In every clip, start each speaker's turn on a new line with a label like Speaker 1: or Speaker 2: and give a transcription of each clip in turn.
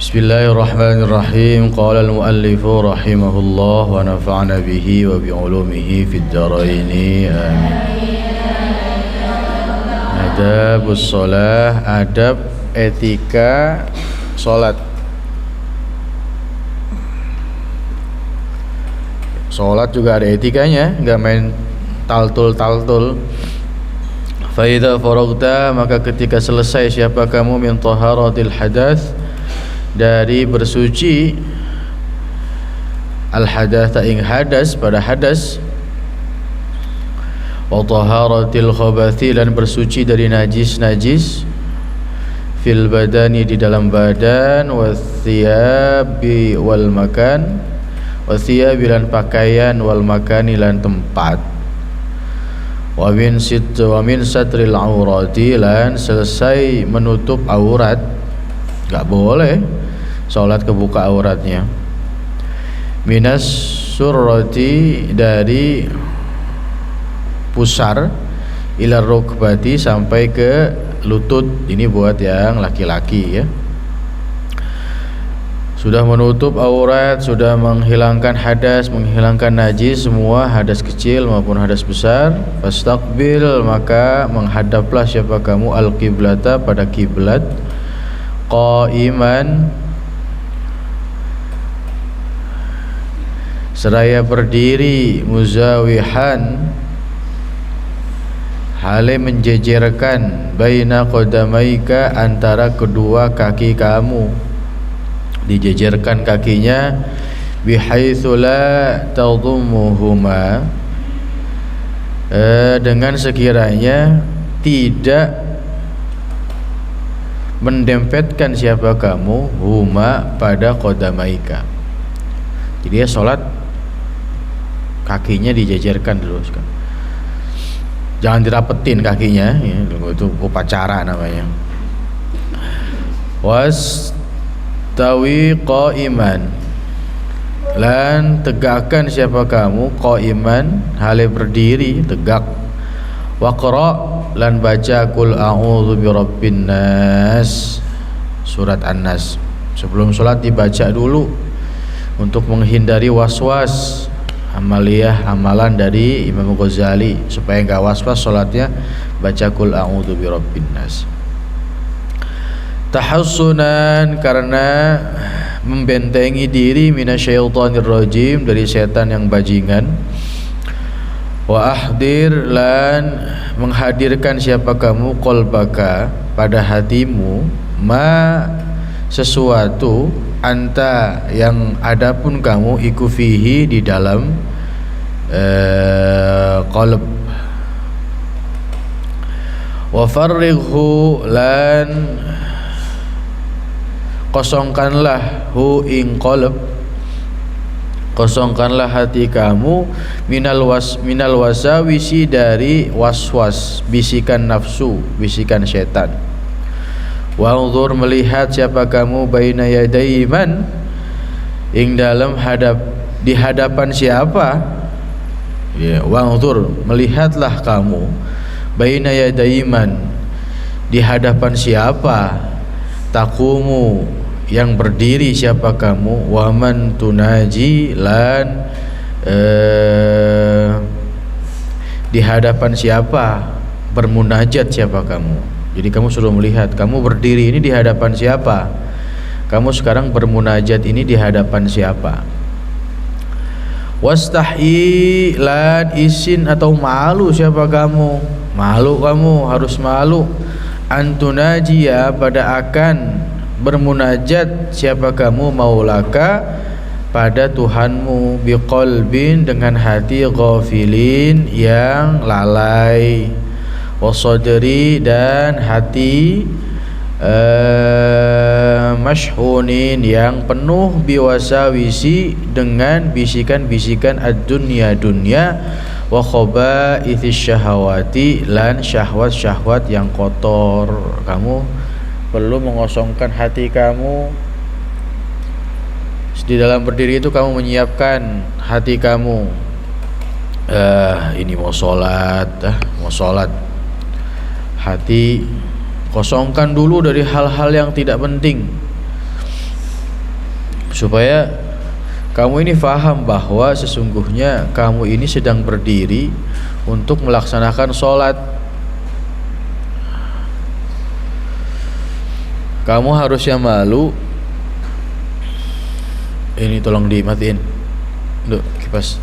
Speaker 1: Bismillahirrahmanirrahim. Qala al-muallifu rahimahullah wa nafa'ana bihi wa bi'ulumihi fid dharaini amin. Adabus shalah, adab etika salat. Salat juga ada etikanya, enggak main taltul. Fa idza faragta, maka ketika selesai siapa kamu min taharatil hadath, dari bersuci al-hadath ing hadas, pada hadas, wa taharatil khabathi, dan bersuci dari najis fil badani, di dalam badan, wa thiyabi wal makan, wa thiyabi lan pakaian, wal makani lan tempat, wa min satril aurati, lan selesai menutup aurat. Enggak boleh salat kebuka auratnya. Minas surrati, dari pusar, ila rukbati, sampai ke lutut. Ini buat yang laki-laki ya. Sudah menutup aurat, sudah menghilangkan hadas, menghilangkan najis, semua hadas kecil maupun hadas besar. Fastaqbil, maka menghadaplah siapa kamu al-qiblata, pada kiblat, qaiman, seraya berdiri, muzawihan, hale menjejerkan, baina qadamaika, antara kedua kaki kamu, dijejerkan kakinya, bihaitsu la tadhummuhuma, dengan sekiranya tidak mendempetkan siapa kamu huma, pada qadamaika. Jadi ya salat kakinya dijejerkan dulu, jangan dirapetin kakinya ya, itu upacara namanya. Wastawi qaiman, lan tegakkan siapa kamu qaiman, hale berdiri tegak. Waqra, lan baca qul a'udzu birabbin nas, surat An-Nas. Sebelum sholat dibaca dulu untuk menghindari was-was. Amalan dari Imam Ghazali, supaya enggak was-was sholatnya, baca qul a'udzu birabbin nas. Tahassunan, karena membentengi diri, minasyaitonir rajim, dari setan yang bajingan. Wa ahdir, lan menghadirkan siapa kamu qalbaka, pada hatimu, ma, sesuatu, anta, yang adapun kamu, iku fihi, di dalam qalb. Wa farrighu, lan kosongkanlah hu ing qalb, kosongkanlah hati kamu, minal wasawisi, dari waswas, bisikan nafsu, bisikan setan. Wanzur, melihat siapa kamu, baina yaday man, ing dalam di hadapan siapa ya. Wanzur, melihatlah kamu, baina yaday man, di hadapan siapa, taqumu, yang berdiri siapa kamu, waman tunaji, lan di hadapan siapa bermunajat siapa kamu. Jadi kamu suruh melihat, kamu berdiri ini di hadapan siapa, kamu sekarang bermunajat ini di hadapan siapa. Wastahi, lan isin atau malu siapa kamu, malu, kamu harus malu, antunajia, pada akan bermunajat siapa kamu, maulaka, pada Tuhanmu, biqalbin, dengan hati, ghafilin, yang lalai, wasadri, dan hati mashhunin, yang penuh, biwasawisi, dengan bisikan-bisikan ad-dunya, dunya, wa khaba'ithis syahawati, lan syahwat-syahwat yang kotor. Kamu perlu mengosongkan hati kamu. Di dalam berdiri itu kamu menyiapkan hati kamu, ini mau sholat, hati kosongkan dulu dari hal-hal yang tidak penting. supaya kamu ini faham bahwa sesungguhnya kamu ini sedang berdiri untuk melaksanakan sholat. Kamu harusnya malu. Ini tolong dimatiin. Duh, kipas.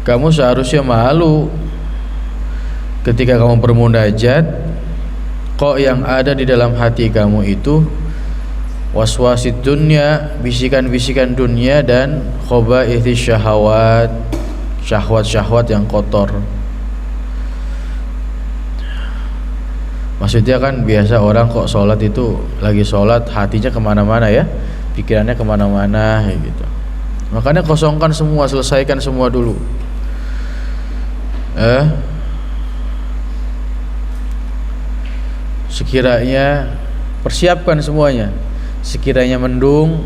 Speaker 1: Kamu seharusnya malu ketika kamu bermunajat, kok yang ada di dalam hati kamu itu waswasid dunya, bisikan-bisikan dunia, dan khaba'ithis syahwat, syahwat-syahwat yang kotor. Maksudnya kan biasa orang kok sholat itu lagi sholat hatinya kemana-mana ya, pikirannya kemana-mana gitu. Makanya kosongkan semua, selesaikan semua dulu. Sekiranya persiapkan semuanya. Sekiranya mendung,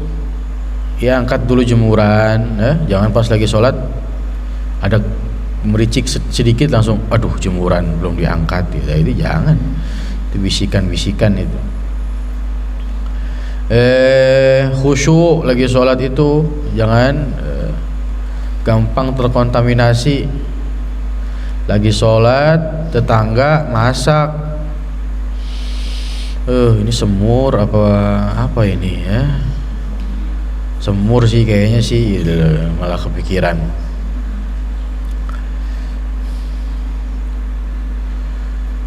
Speaker 1: ya angkat dulu jemuran, jangan pas lagi sholat ada mericik sedikit langsung aduh jemuran belum diangkat gitu. Itu jangan, itu bisikan-bisikan itu. Khusyuk lagi sholat itu jangan gampang terkontaminasi. Lagi sholat tetangga masak, ini semur apa ini ya, semur sih kayaknya sih, malah kepikiran.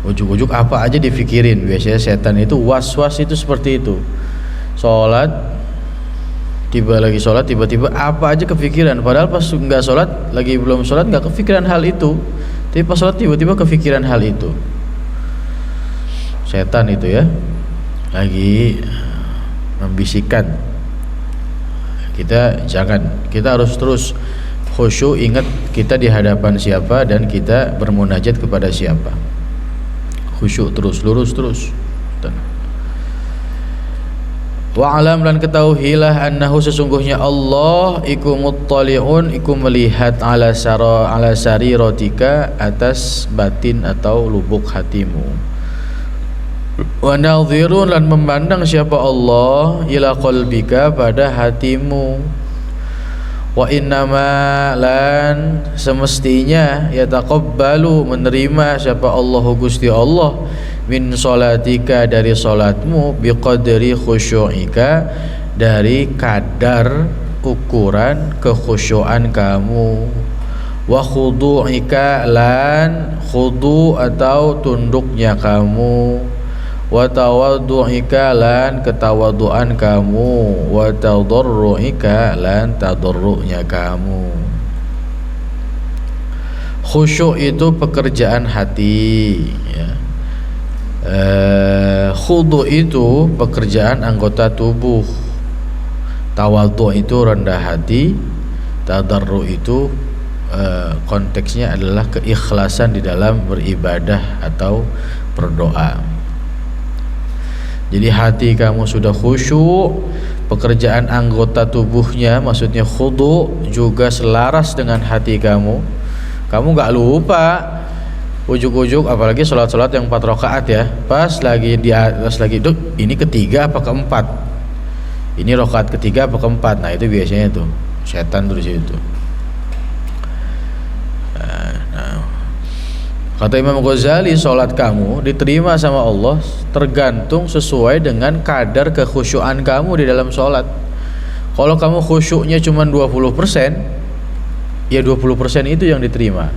Speaker 1: Ujuk-ujuk apa aja dipikirin. Biasanya setan itu was-was itu seperti itu. Sholat, lagi sholat tiba-tiba apa aja kepikiran, padahal pas nggak sholat, lagi belum sholat nggak kepikiran hal itu, tapi pas sholat tiba-tiba kepikiran hal itu. Setan itu ya, lagi membisikkan. Kita harus terus khusyuk, ingat kita di hadapan siapa dan kita bermunajat kepada siapa. Khusyuk terus, lurus terus. Wa'alam, dan ketahuilah annahu sesungguhnya Allah iku muttali'un, iku melihat ala sariratika, atas batin atau lubuk hatimu. Wa nadhirun, dan memandang siapa Allah ila qalbika, pada hatimu. Wa innama, lan semestinya yataqabbalu, menerima siapa Allah Gusti Allah min sholatika, dari sholatmu, biqadri khusyu'ika, dari kadar ukuran kekhusyuan kamu, wa khudu'ika, lan khudu' atau tunduknya kamu, wa tawaddu'ika, lan ketawaduan kamu, wa tadarru'ika, lan tadarru'nya kamu. Khusyuk itu pekerjaan hati ya. Khudu' itu pekerjaan anggota tubuh. Tawaddu' itu rendah hati. Tadarru' itu konteksnya adalah keikhlasan di dalam beribadah atau berdoa. Jadi hati kamu sudah khusyuk, pekerjaan anggota tubuhnya maksudnya khudu' juga selaras dengan hati kamu. Kamu gak lupa ujuk-ujuk, apalagi sholat-sholat yang 4 rakaat ya, pas lagi duk, ini ketiga apa keempat, ini rakaat ketiga apa keempat. Nah itu biasanya tuh setan tuh di situ. Kata Imam Ghazali, sholat kamu diterima sama Allah tergantung sesuai dengan kadar kekhusyuan kamu di dalam sholat. Kalau kamu khusyuknya cuma 20%, ya 20% itu yang diterima.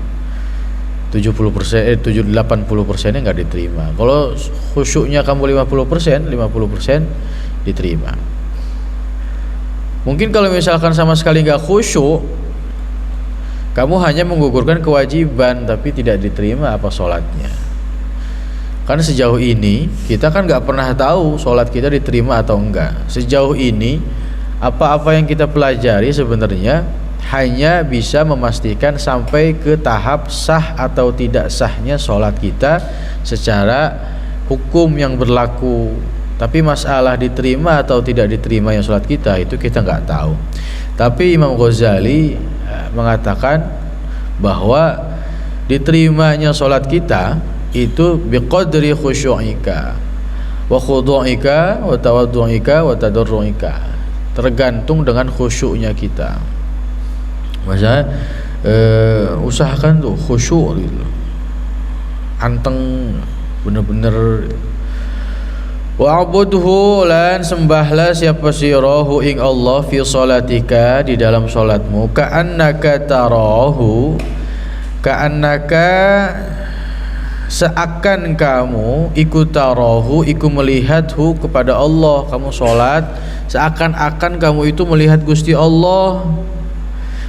Speaker 1: 80% nya nggak diterima. Kalau khusyuknya kamu 50% diterima. Mungkin kalau misalkan sama sekali nggak khusyuk, kamu hanya menggugurkan kewajiban tapi tidak diterima apa sholatnya. Karena sejauh ini kita kan nggak pernah tahu sholat kita diterima atau enggak. Sejauh ini apa-apa yang kita pelajari sebenarnya hanya bisa memastikan sampai ke tahap sah atau tidak sahnya sholat kita secara hukum yang berlaku. Tapi masalah diterima atau tidak diterima yang sholat kita itu kita nggak tahu. Tapi Imam Ghazali mengatakan bahwa diterimanya sholat kita itu biqadri khusyu'ika, wa khudu'ika wa tawaddu'ika wa tadarru'ika. Tergantung dengan khusyuknya kita. Maksudnya usahakan tuh khusyuk gitu, anteng bener-bener. Wa'budhu, lan sembahlah siapa sirahu ing Allah fi salatika, di dalam salatmu, ka'annaka tarahu, ka'annaka seakan kamu iku tarahu, iku melihathu kepada Allah. Kamu salat seakan-akan kamu itu melihat Gusti Allah.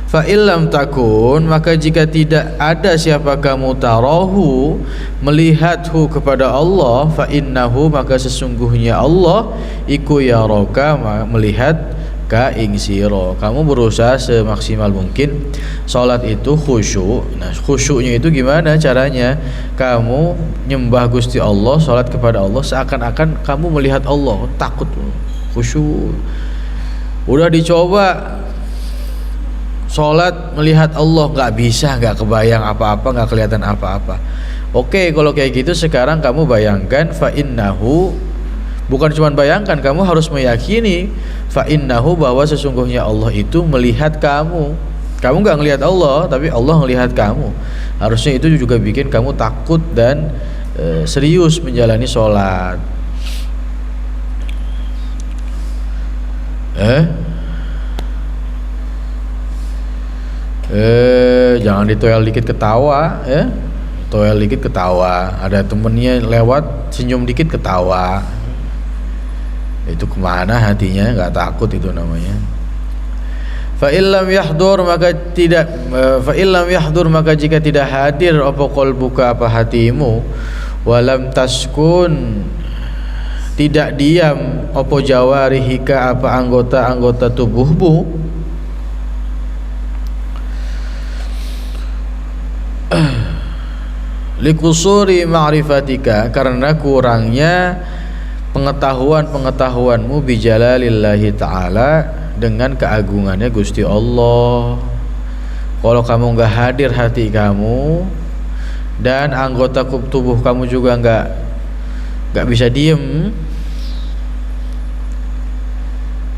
Speaker 1: Fa illam takun, maka jika tidak ada siapa kamu tarahu, melihathu kepada Allah, fa innahu, maka sesungguhnya Allah iku yaraka, melihat ka ing sira. Kamu berusaha semaksimal mungkin salat itu khusyuk. Nah, khusyuknya itu gimana caranya? Kamu nyembah Gusti Allah, salat kepada Allah seakan-akan kamu melihat Allah, takut, khusyuk. Udah dicoba sholat melihat Allah, nggak bisa, nggak kebayang apa-apa, nggak kelihatan apa-apa. Oke, kalau kayak gitu sekarang kamu bayangkan fa innahu, bukan cuma bayangkan, kamu harus meyakini fa innahu, bahwa sesungguhnya Allah itu melihat kamu. Kamu nggak ngelihat Allah, tapi Allah ngelihat kamu. Harusnya itu juga bikin kamu takut dan serius menjalani sholat. Jangan ditoel dikit ketawa, toel dikit ketawa, ada temennya lewat senyum dikit ketawa, itu kemana hatinya? Nggak takut itu namanya. Fa illam yahdur, maka tidak, fa illam yahdur, maka jika tidak hadir apa qalbuka, apa hatimu, walam taskun, tidak diam apa jawarihika, apa anggota-anggota tubuhmu, likusuri ma'rifatika, karena kurangnya pengetahuanmu bijalalillahi ta'ala, dengan keagungannya Gusti Allah. Kalau kamu nggak hadir hati kamu, dan anggota tubuh kamu juga nggak bisa diem,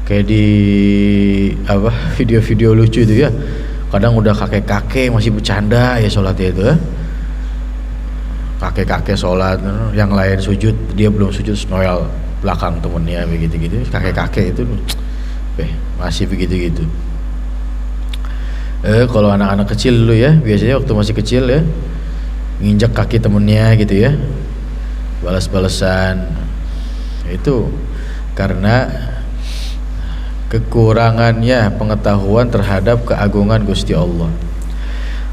Speaker 1: kayak di apa video-video lucu itu ya, kadang udah kakek-kakek masih bercanda ya sholatnya itu ya. Kakek-kakek sholat, yang lain sujud, dia belum sujud, noel belakang temennya begitu-gitu. Kakek-kakek itu masih begitu-gitu. Kalau anak-anak kecil dulu ya, biasanya waktu masih kecil ya, nginjak kaki temennya gitu ya, balas-balasan. Itu karena kekurangannya pengetahuan terhadap keagungan Gusti Allah.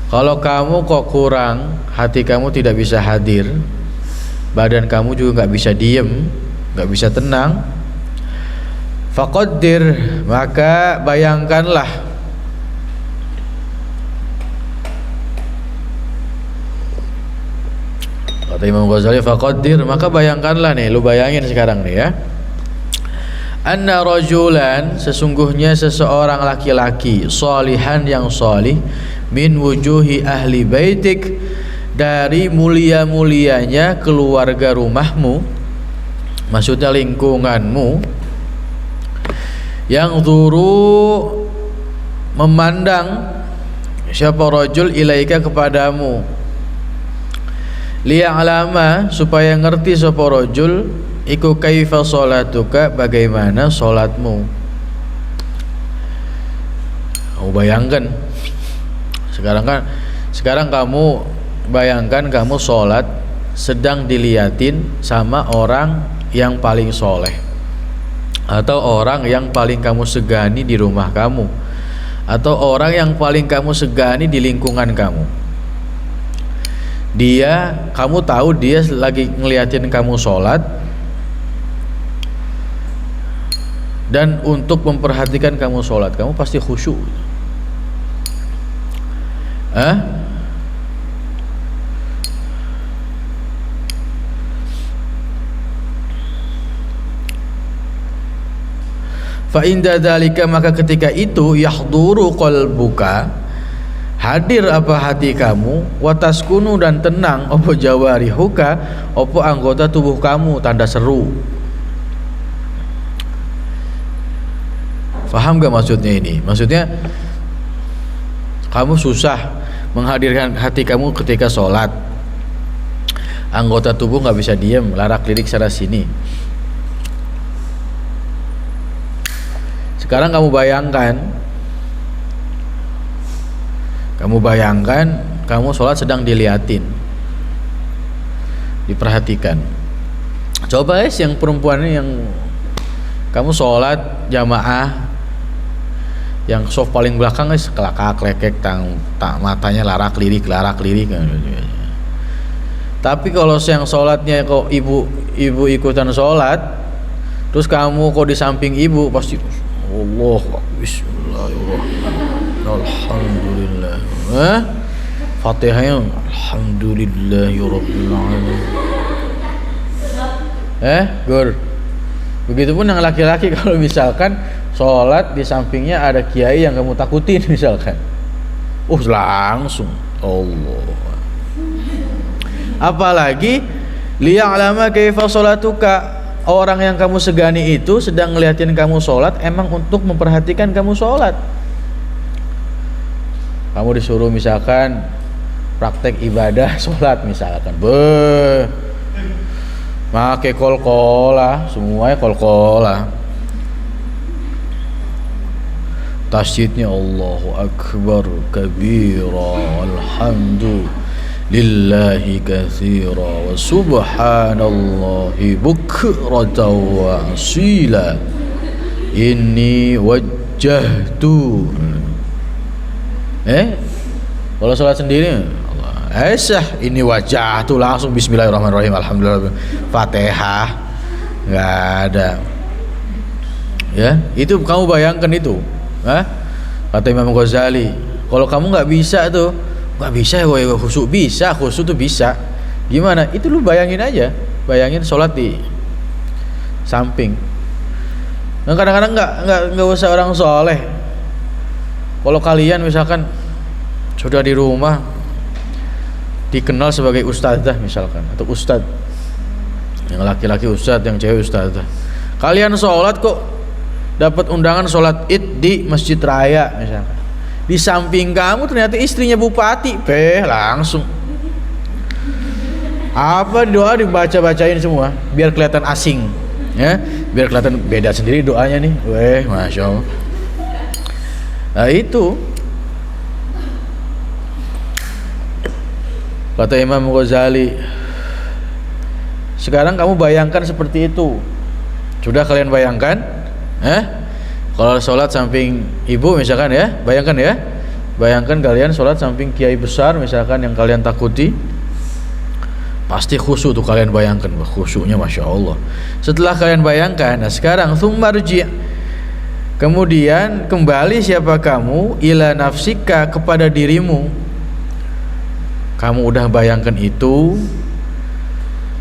Speaker 1: Kalau kamu kok kurang, hati kamu tidak bisa hadir, badan kamu juga nggak bisa diem, nggak bisa tenang, faqaddir, maka bayangkanlah, kata Imam Ghazali, faqaddir, maka bayangkanlah nih, lu bayangin sekarang nih ya, anna rajulan, sesungguhnya seseorang laki-laki, sholihan, yang sholih, min wujuhi ahli baitik, dari mulia-mulianya keluarga rumahmu, maksudnya lingkunganmu, yang zuru, memandang, siapa rajul ilaika, kepadamu, liya'lama, supaya ngerti siapa rajul iku kaifa sholatuka, bagaimana sholatmu. Kamu bayangkan sekarang kamu bayangkan kamu sholat sedang diliatin sama orang yang paling soleh, atau orang yang paling kamu segani di rumah kamu, atau orang yang paling kamu segani di lingkungan kamu. Kamu tahu dia lagi ngeliatin kamu sholat, dan untuk memperhatikan kamu sholat, kamu pasti khusyuk. Fa inda dzalika, maka ketika itu, yahduru qalbuka, hadir apa hati kamu, wataskunu, dan tenang, opo jawarihuka, opo anggota tubuh kamu, tanda seru. Faham gak maksudnya ini? Maksudnya kamu susah menghadirkan hati kamu ketika sholat. Anggota tubuh gak bisa diam, larak-lirik sana sini. Sekarang kamu bayangkan kamu sholat sedang diliatin, diperhatikan. Coba yang perempuan ini, yang kamu sholat jamaah, yang soft paling belakang kelakak lekek matanya larak lirik. Tapi kalau yang sholatnya kok ibu ikutan sholat, terus kamu kok di samping ibu, pasti Allah Bismillahirrahmanirrahim Alhamdulillah, Fatihahnya Alhamdulillahirabbil alamin. Gur. Begitupun yang laki-laki, kalau misalkan sholat di sampingnya ada kiai yang kamu takutin misalkan, langsung Allah. Apalagi liya'lama kaifa sholatuka, orang yang kamu segani itu sedang ngeliatin kamu sholat, emang untuk memperhatikan kamu sholat. Kamu disuruh misalkan praktek ibadah sholat misalkan, pakai kol-kola, semuanya kol-kola. Tasydidnya Allahu Akbar kabira walhamdulillahi katsira wa subhanallahi bukratan wa asila inni wajjahtu. Kalau sholat sendiri ini wajah tuh langsung bismillahirrahmanirrahim alhamdulillah, Fatihah nggak ada. Ya, itu kamu bayangkan itu. Kata Imam Ghazali, kalau kamu nggak bisa tuh, nggak bisa ya khusyuk, bisa khusyuk tuh bisa. Gimana? Itu lu bayangin aja, bayangin sholat di samping. Nah, kadang-kadang nggak usah orang soleh. Kalau kalian misalkan sudah di rumah dikenal sebagai ustadzah misalkan, atau ustadz, yang laki-laki ustadz, yang cewek ustadzah, kalian sholat kok dapat undangan sholat id di masjid raya misalkan, di samping kamu ternyata istrinya bupati, langsung apa doa dibaca-bacain semua biar kelihatan asing, ya, biar kelihatan beda sendiri doanya nih, masya Allah. Nah itu kata Imam Ghazali. Sekarang kamu bayangkan seperti itu. Sudah kalian bayangkan? Kalau sholat samping ibu misalkan, ya, bayangkan ya. Bayangkan kalian sholat samping kiai besar misalkan yang kalian takuti. Pasti khusyuk tuh kalian bayangkan, khusyuknya masya Allah. Setelah kalian bayangkan, nah sekarang tsummarji', kemudian kembali siapa kamu, ila nafsika, kepada dirimu. Kamu udah bayangkan itu,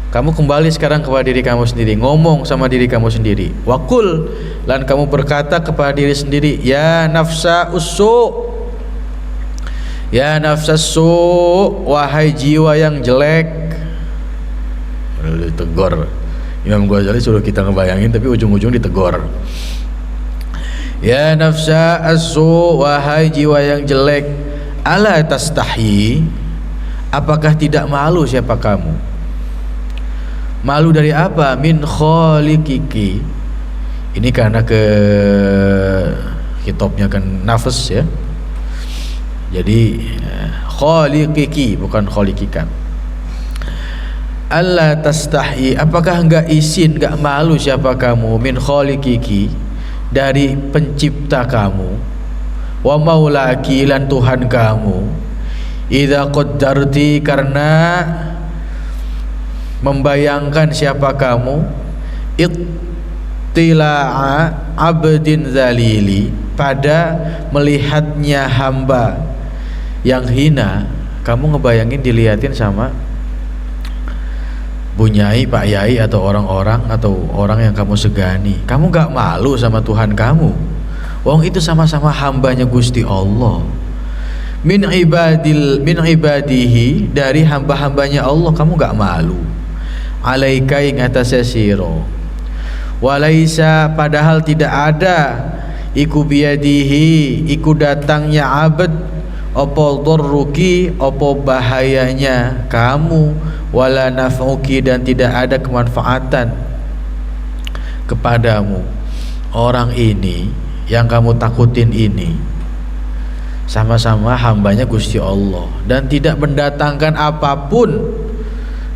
Speaker 1: kamu kembali sekarang kepada diri kamu sendiri, ngomong sama diri kamu sendiri. Waqul, dan kamu berkata kepada diri sendiri, ya nafsa usu, ya nafsa su, wahai jiwa yang jelek. Ditegur Imam Ghazali, suruh kita ngebayangin tapi ujung-ujung ditegur. Ya nafsa asu, wahai jiwa yang jelek, ala tastahi, apakah tidak malu siapa kamu? Malu dari apa? Min khaliqiki. Ini karena hitopnya kan nafas, ya. Jadi khaliqiki bukan khaliqikan. Allah tastahi, apakah enggak izin, enggak malu siapa kamu? Min khaliqiki, dari pencipta kamu. Wa maulaki, lan Tuhan kamu. Idza qaddarti, karena membayangkan siapa kamu, ittila'a abdin zalili, pada melihatnya hamba yang hina. Kamu ngebayangin dilihatin sama Bu Nyai, Pak Yai, atau orang-orang, atau orang yang kamu segani. Kamu gak malu sama Tuhan kamu? Wong itu sama-sama hambanya Gusti Allah. Min ibadihi, dari hamba-hambanya Allah, kamu gak malu. Alaika ing atasya siro. Walaisa, padahal tidak ada, iku biyadihi iku datangnya abad apa dhurruki apa bahayanya kamu wala naf'uki dan tidak ada kemanfaatan kepadamu. Orang ini yang kamu takutin ini sama-sama hambanya Gusti Allah dan tidak mendatangkan apapun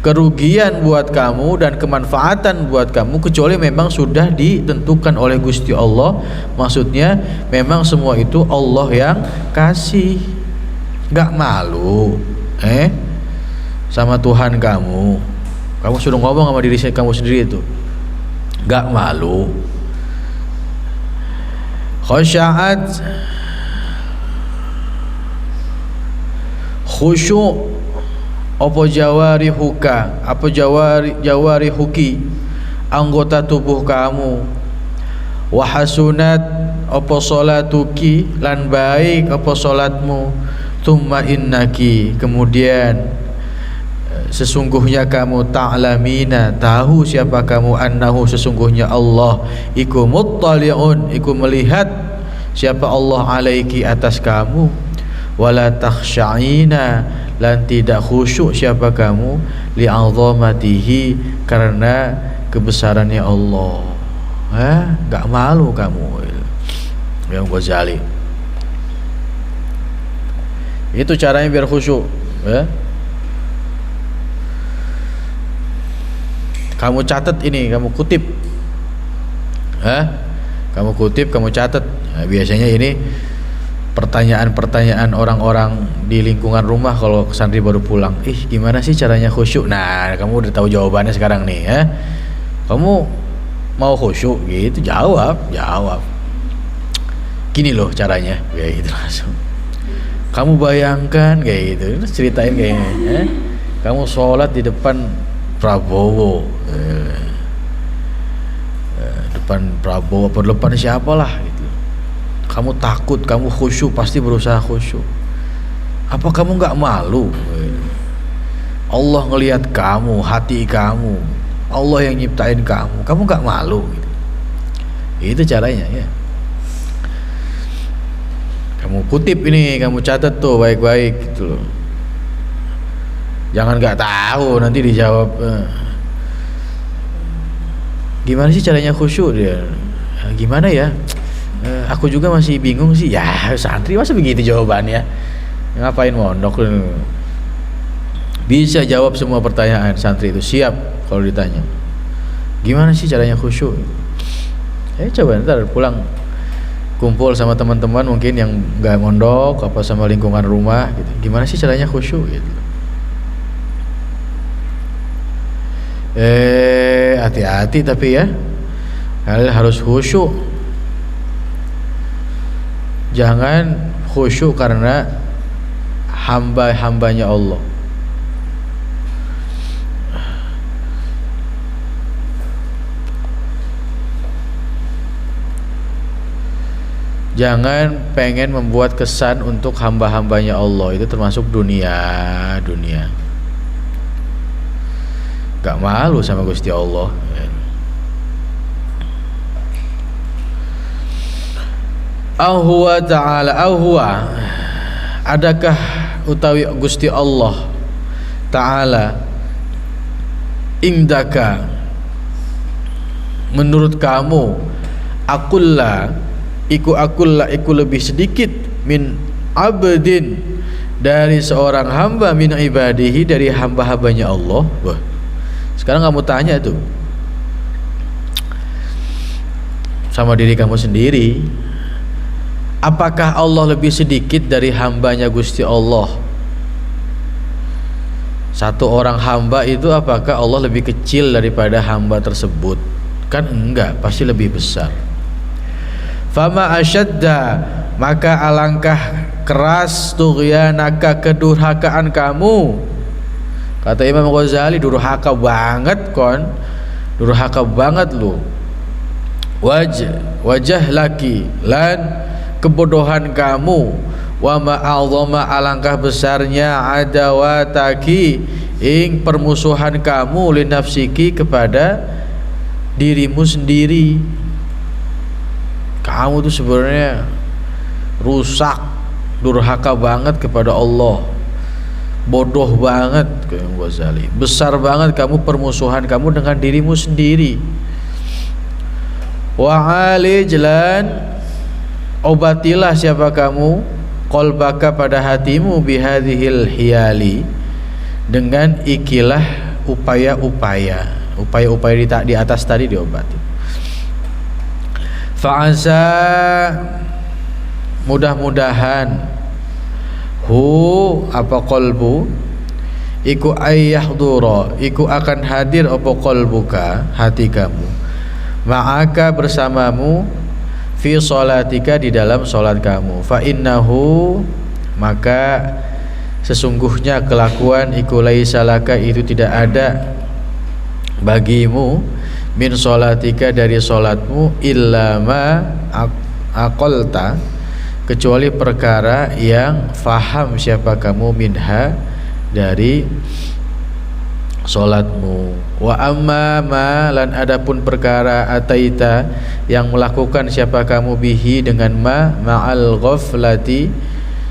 Speaker 1: kerugian buat kamu dan kemanfaatan buat kamu kecuali memang sudah ditentukan oleh Gusti Allah. Maksudnya memang semua itu Allah yang kasih. Gak malu sama Tuhan kamu. Kamu sudah ngomong sama diri kamu sendiri itu, gak malu. Khasyaat khusyuk apa jawarihuka apa jawarihuki anggota tubuh kamu, wa hasunat apa salatuki lan baik apa salatmu, tsumma innaki kemudian sesungguhnya kamu ta'lamina tahu siapa kamu, annahu sesungguhnya Allah iku muttali'un iku melihat siapa Allah alaiki atas kamu, wala takhsya'ina lan tidak khusyuk siapa kamu li'azamatihi karena kebesarannya Allah. Gak malu kamu yang Ghazali. Itu caranya biar khusyuk ya. Kamu catat ini, kamu kutip kamu kutip, kamu catat. Biasanya ini pertanyaan-pertanyaan orang-orang di lingkungan rumah kalau santri baru pulang. Gimana sih caranya khusyuk? Nah, kamu udah tahu jawabannya sekarang nih ya. Kamu mau khusyuk gitu, jawab gini loh caranya, kayak gitu langsung. Kamu bayangkan kayak gitu, ceritain kayaknya kamu sholat di depan Prabowo, depan Prabowo atau depan siapalah gitu. Kamu takut, kamu khusyuk, pasti berusaha khusyuk. Apa kamu gak malu? Allah ngelihat kamu, hati kamu, Allah yang nyiptain kamu gak malu gitu. Itu caranya ya. Kamu kutip ini, kamu catat tuh baik-baik gitu loh. Jangan gak tahu nanti dijawab gimana sih caranya khusyuk dia. Gimana ya? Aku juga masih bingung sih. Ya santri masa begitu jawabannya? Ngapain mondok? Bisa jawab semua pertanyaan santri itu, siap kalau ditanya. Gimana sih caranya khusyuk? Coba ntar pulang kumpul sama teman-teman mungkin yang nggak mondok apa sama lingkungan rumah gitu. Gimana sih caranya khusyuk gitu? Hati-hati tapi ya, kalian harus khusyuk. Jangan khusyuk karena hamba-hambanya Allah. Jangan pengen membuat kesan untuk hamba-hambanya Allah. Itu termasuk dunia. Gak malu sama Gusti Allah. Huwa ta'ala, huwa, adakah utawi Gusti Allah Ta'ala indaka menurut kamu iku lebih sedikit min abdin dari seorang hamba min ibadihi dari hamba-hambanya Allah. Wah, sekarang kamu tanya tuh sama diri kamu sendiri, apakah Allah lebih sedikit dari hambanya Gusti Allah? Satu orang hamba itu apakah Allah lebih kecil daripada hamba tersebut? Kan enggak, pasti lebih besar. Fama asyadda, maka alangkah keras tughyanaka kedurhakaan kamu. Kata Imam Ghazali, durhaka banget durhaka banget lu. Wajah laki lan kebodohan kamu, wa ma'azama alangkah besarnya adawataki ing permusuhan kamu linafsiki kepada dirimu sendiri. kamu tuh sebenarnya rusak, durhaka banget kepada Allah, bodoh banget kayak Ghazali, besar banget kamu permusuhan kamu dengan dirimu sendiri. Wa alijlan, obatilah siapa kamu, qalbaka pada hatimu, bihadhil hiyali, dengan ikilah upaya-upaya di atas tadi diobati. Fa'asa, mudah-mudahan, hu apa qalbu, iku ayyahdura, iku akan hadir apa qalbuka, hati kamu, ma'aka bersamamu, fi sholatika di dalam sholat kamu. Fa innahu, maka sesungguhnya kelakuan iku laisa laka, itu tidak ada bagimu, min sholatika dari sholatmu, illa ma aqalta, kecuali perkara yang faham siapa kamu, minha dari sholatmu. Wa amma ma, lan adapun perkara, ataita yang melakukan siapa kamu, bihi dengan ma, ma'al ghaflati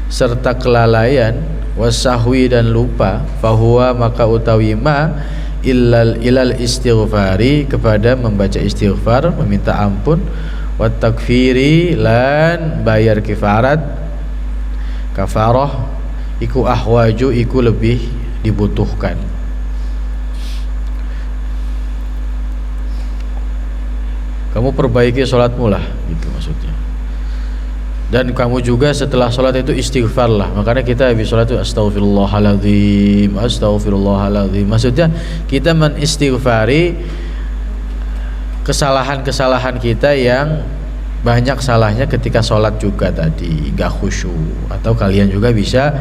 Speaker 1: serta kelalaian, wasahwi dan lupa, fahuwa maka utawi ma, ilal istighfari kepada membaca istighfar, meminta ampun, wat takfiri lan bayar kafarah, iku ahwaju, iku lebih dibutuhkan. Kamu perbaiki sholatmu lah, gitu maksudnya. Dan kamu juga setelah sholat itu istighfar lah. Makanya kita habis sholat itu astaghfirullahaladzim, astaghfirullahaladzim. Maksudnya kita menistighfari kesalahan-kesalahan kita yang banyak salahnya ketika sholat juga tadi, gak khusyuk. Atau kalian juga bisa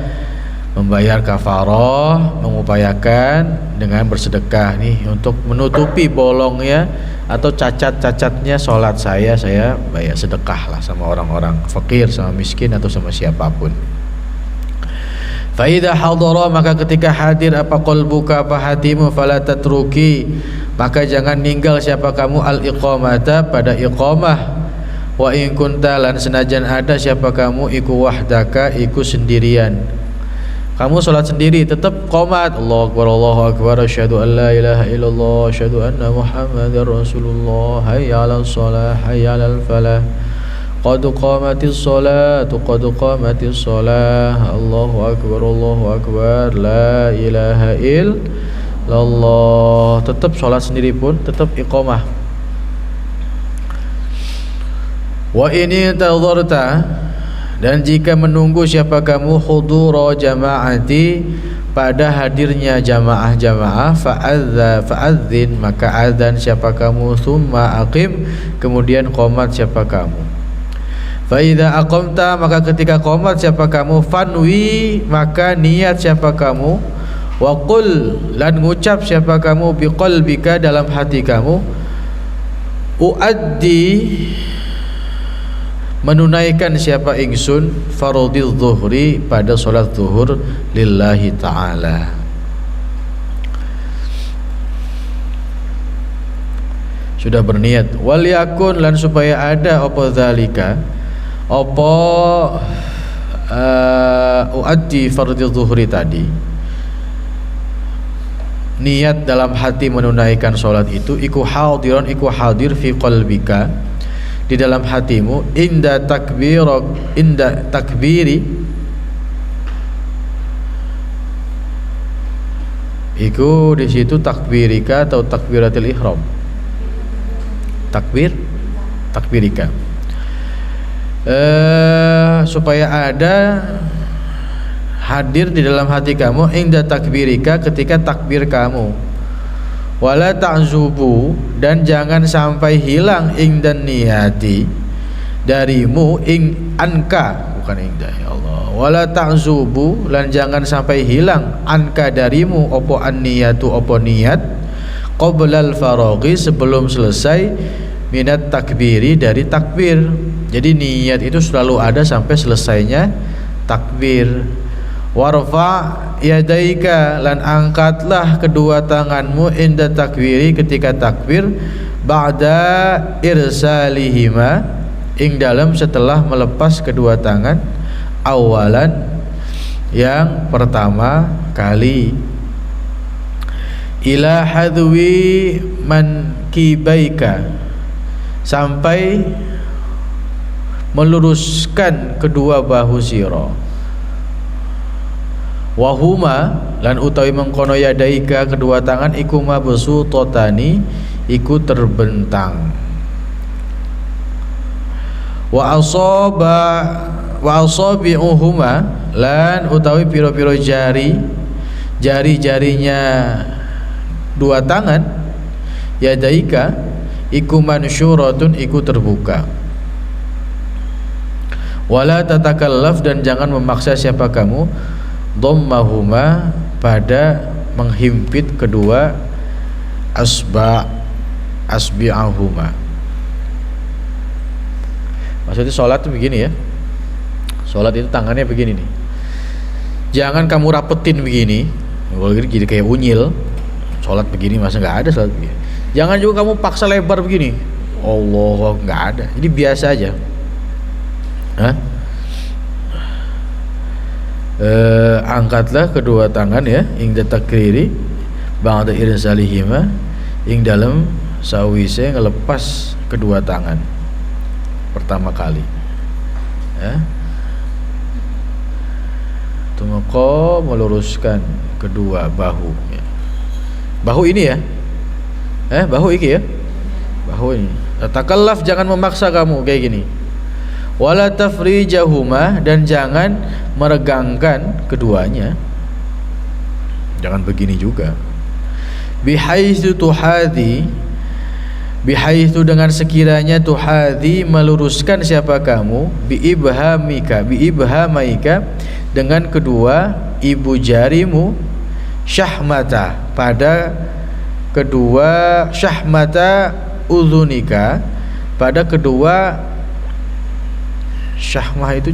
Speaker 1: membayar kafarah, mengupayakan dengan bersedekah nih untuk menutupi bolongnya atau cacat-cacatnya sholat saya bayar sedekah lah sama orang-orang fakir, sama miskin, atau sama siapapun. Fa idza hadara, maka ketika hadir apa qalbuka, apa hatimu, fala tatruki, maka jangan ninggal siapa kamu, al iqamata pada iqamah, wa in kunta lan senajan ada siapa kamu, iku wahdaka, iku sendirian. Kamu sholat sendiri tetap qomat, Allahu akbar, asyhadu an la ilaha illallah, asyhadu anna muhammadar rasulullah, hayya 'alas shalah, hayya 'alal falah, qad qamatis sholatu, qad qamatis shalah, Allahu akbar, la ilaha illallah. Tetap sholat sendiri pun tetap iqamah. Wa ini tadharta, dan jika menunggu siapa kamu, hudura jama'ati, pada hadirnya jamaah-jamaah, fa'adzin, maka adzan siapa kamu, thumma aqim, kemudian qomat siapa kamu. Fa idza aqamta, maka ketika qomat siapa kamu, fanwi, maka niat siapa kamu, wa qul, lan ngucap siapa kamu, biqalbika, dalam hati kamu, uaddi, menunaikan siapa ingsun, fardhu zuhri, pada salat zuhur, lillahi ta'ala. Sudah berniat, wal yakun, lan supaya ada apa zalika, apa uaddi fardhu zuhri tadi, niat dalam hati menunaikan salat itu, iku hadiron, iku hadir, fi qalbika, di dalam hatimu, inda takbiri, iku di situ takbirika atau takbiratul ihram, takbirika, supaya ada hadir di dalam hati kamu, inda takbirika, ketika takbir kamu, wala ta'zubu, dan jangan sampai hilang, ingdan niyati, darimu, ing anka, bukan ingda, ya Allah, wala ta'zubu, dan jangan sampai hilang, anka darimu, opo an niyatu, opo niat, qoblal faraghi, sebelum selesai, minat takbiri, dari takbir. Jadi niat itu selalu ada sampai selesainya takbir. Warfa yadaika, lan angkatlah kedua tanganmu, inda takbiri, ketika takbir, ba'da irsalihima, ing dalam setelah melepas kedua tangan awalan yang pertama kali ila hadwi mankibaika sampai meluruskan kedua bahu sira wahuma lan utawi mengkono yadaika kedua tangan iku mabsutotani iku terbentang wa asabi'uhuma lan utawi piro-piro jari-jarinya dua tangan yadaika iku mansyuratun iku terbuka wala tatakallaf dan jangan memaksa siapa kamu dhammahuma pada menghimpit kedua asbi'ahuma. Maksudnya sholat itu begini ya, sholat itu tangannya begini nih, jangan kamu rapetin begini, kalau gitu jadi kayak unyil. Sholat begini masa nggak ada sholat begini. Jangan juga kamu paksa lebar begini, Allah nggak ada, jadi biasa aja. Angkatlah kedua tangan ya ing takriri ba'da irsalihima ing dalam sawise ngelepas kedua tangan pertama kali ya. Tumako meluruskan kedua bahu ya. Bahu ini ya bahu iki ya, bahu ini. Takallaf, jangan memaksa kamu kayak gini. Wala tafrijahuma, dan jangan meregangkan keduanya, jangan begini juga. Bihaitsu tuhadi, bihaitsu dengan sekiranya tuhadi meluruskan siapa kamu, biibhamaika dengan kedua ibu jarimu, syahmata pada kedua syahmata udhunika pada kedua syahmah itu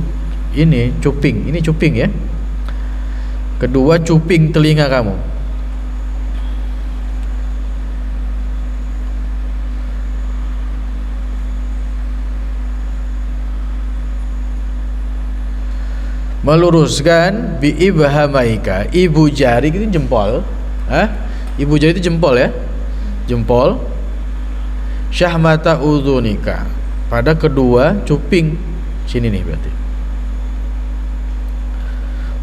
Speaker 1: ini cuping ya, kedua cuping telinga kamu. Meluruskan biibhamaika, ibu jari itu jempol, ibu jari itu jempol ya, jempol. Syahmata udhunika pada kedua cuping sini nih berarti.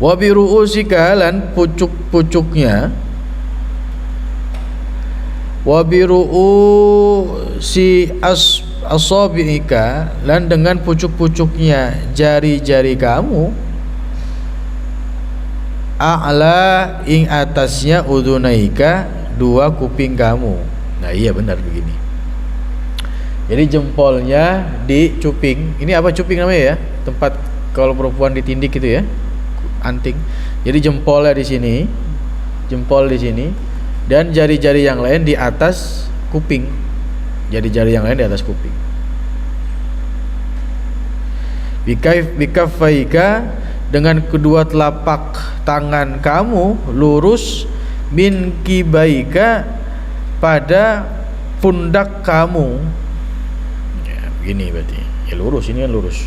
Speaker 1: Wa bi ru'usika, lan pucuk-pucuknya, wa bi ru'usi asabiika, lan dengan pucuk-pucuknya jari-jari kamu, a'la ing atasnya udunaika dua kuping kamu. Nah iya benar begini. Jadi jempolnya di cuping. Ini apa cuping namanya ya? Tempat kalau perempuan ditindik gitu ya, anting. Jadi jempolnya di sini, jempol di sini, dan jari-jari yang lain di atas kuping. Jari-jari yang lain di atas kuping. Bikaffaika, dengan kedua telapak tangan kamu lurus, min kibaika pada pundak kamu ya, begini berarti ya, lurus, ini kan lurus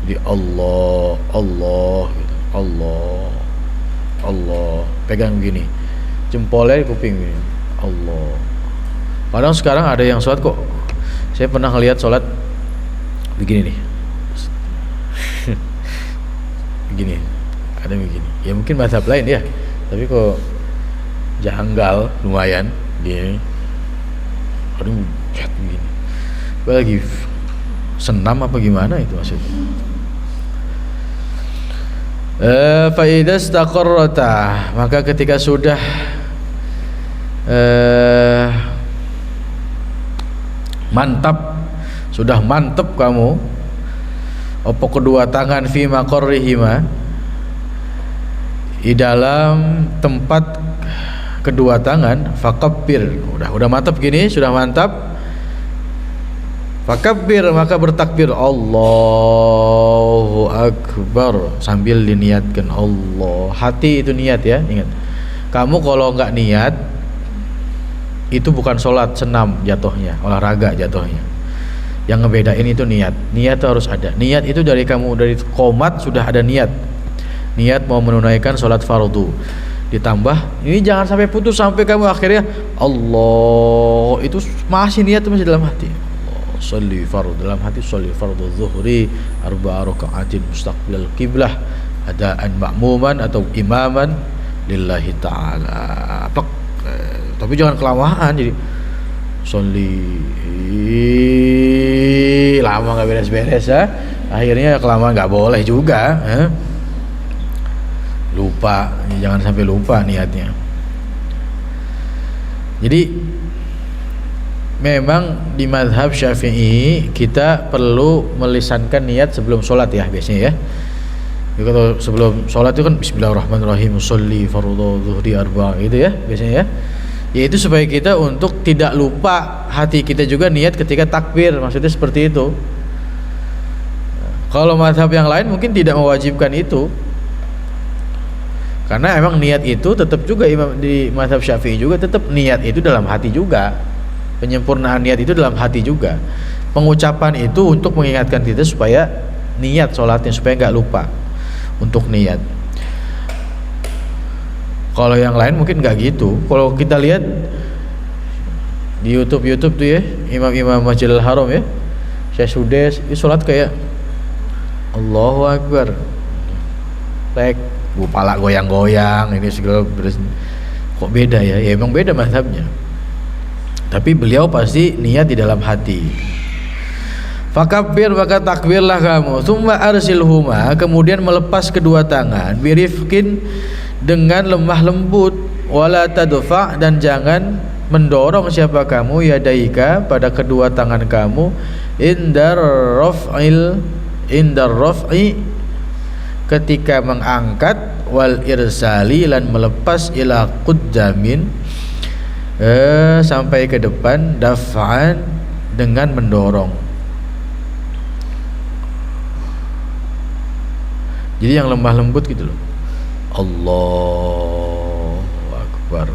Speaker 1: di Allah gitu. Allah pegang begini, jempolnya di kuping begini, Allah. Padahal sekarang ada yang sholat kok, saya pernah lihat sholat begini nih, begini, ada begini. Ya mungkin mazhab lain ya, tapi kok janggal lumayan gini. Aduh, begini. Gue lagi senam apa gimana itu maksudnya. Fa idza istaqarrata, maka ketika sudah mantap kamu opo kedua tangan fi maqarrihima, di dalam tempat kedua tangan, fakabbir, udah mantap gini, sudah mantap, fakabbir, maka bertakbir Allahu Akbar sambil diniatkan Allah. Hati itu niat ya, ingat. Kamu kalau nggak niat itu bukan sholat, senam jatuhnya, olahraga jatuhnya. Yang ngebedain itu niat. Niat itu harus ada. Niat itu dari kamu, dari qomat sudah ada niat. Niat mau menunaikan sholat fardu. Ditambah, ini jangan sampai putus sampai kamu akhirnya Allah, itu masih niat masih dalam hati. Allah, sholli fardu dalam hati, sholli fardu zuhri arba'a raka'atin mustaqbilal qiblah adaan ma'muman atau imaman lillahi ta'ala. Tapi jangan kelamaan, jadi sholli lama nggak beres-beres ya. Akhirnya kelamaan nggak boleh juga. Lupa, jangan sampai lupa niatnya. Jadi memang di mazhab Syafi'i kita perlu melisankan niat sebelum sholat ya biasanya ya. Jadi kalau sebelum sholat itu kan Bismillahirrahmanirrahim, sholli fardhu zuhri arba' gitu ya biasanya ya. Yaitu supaya kita untuk tidak lupa hati kita juga niat ketika takbir, maksudnya seperti itu. Kalau mazhab yang lain mungkin tidak mewajibkan itu. Karena emang niat itu tetap juga di mazhab Syafi'i juga tetap niat itu dalam hati juga. Penyempurnaan niat itu dalam hati juga. Pengucapan itu untuk mengingatkan kita supaya niat sholatnya, supaya nggak lupa untuk niat. Kalau yang lain mungkin nggak gitu. Kalau kita lihat di YouTube tuh ya, imam-imam Masjidil Haram ya, Syekh Sudes, itu sholat kayak Allahu Akbar, kepala goyang-goyang, ini segala kok beda ya? Ya emang beda mazhabnya. Tapi beliau pasti niat di dalam hati. Fakabbir, maka takbirlah kamu. Tsumma arsilhuma, kemudian melepas kedua tangan. Birifkin, dengan lemah lembut. Wala tadfa, dan jangan mendorong siapa kamu yadaika, pada kedua tangan kamu. Indar raf'i, ketika mengangkat, wal irsali, lan melepas, ila quddamin, sampai ke depan, daf'an, dengan mendorong. Jadi yang lemah lembut gitu loh. Allahu Akbar,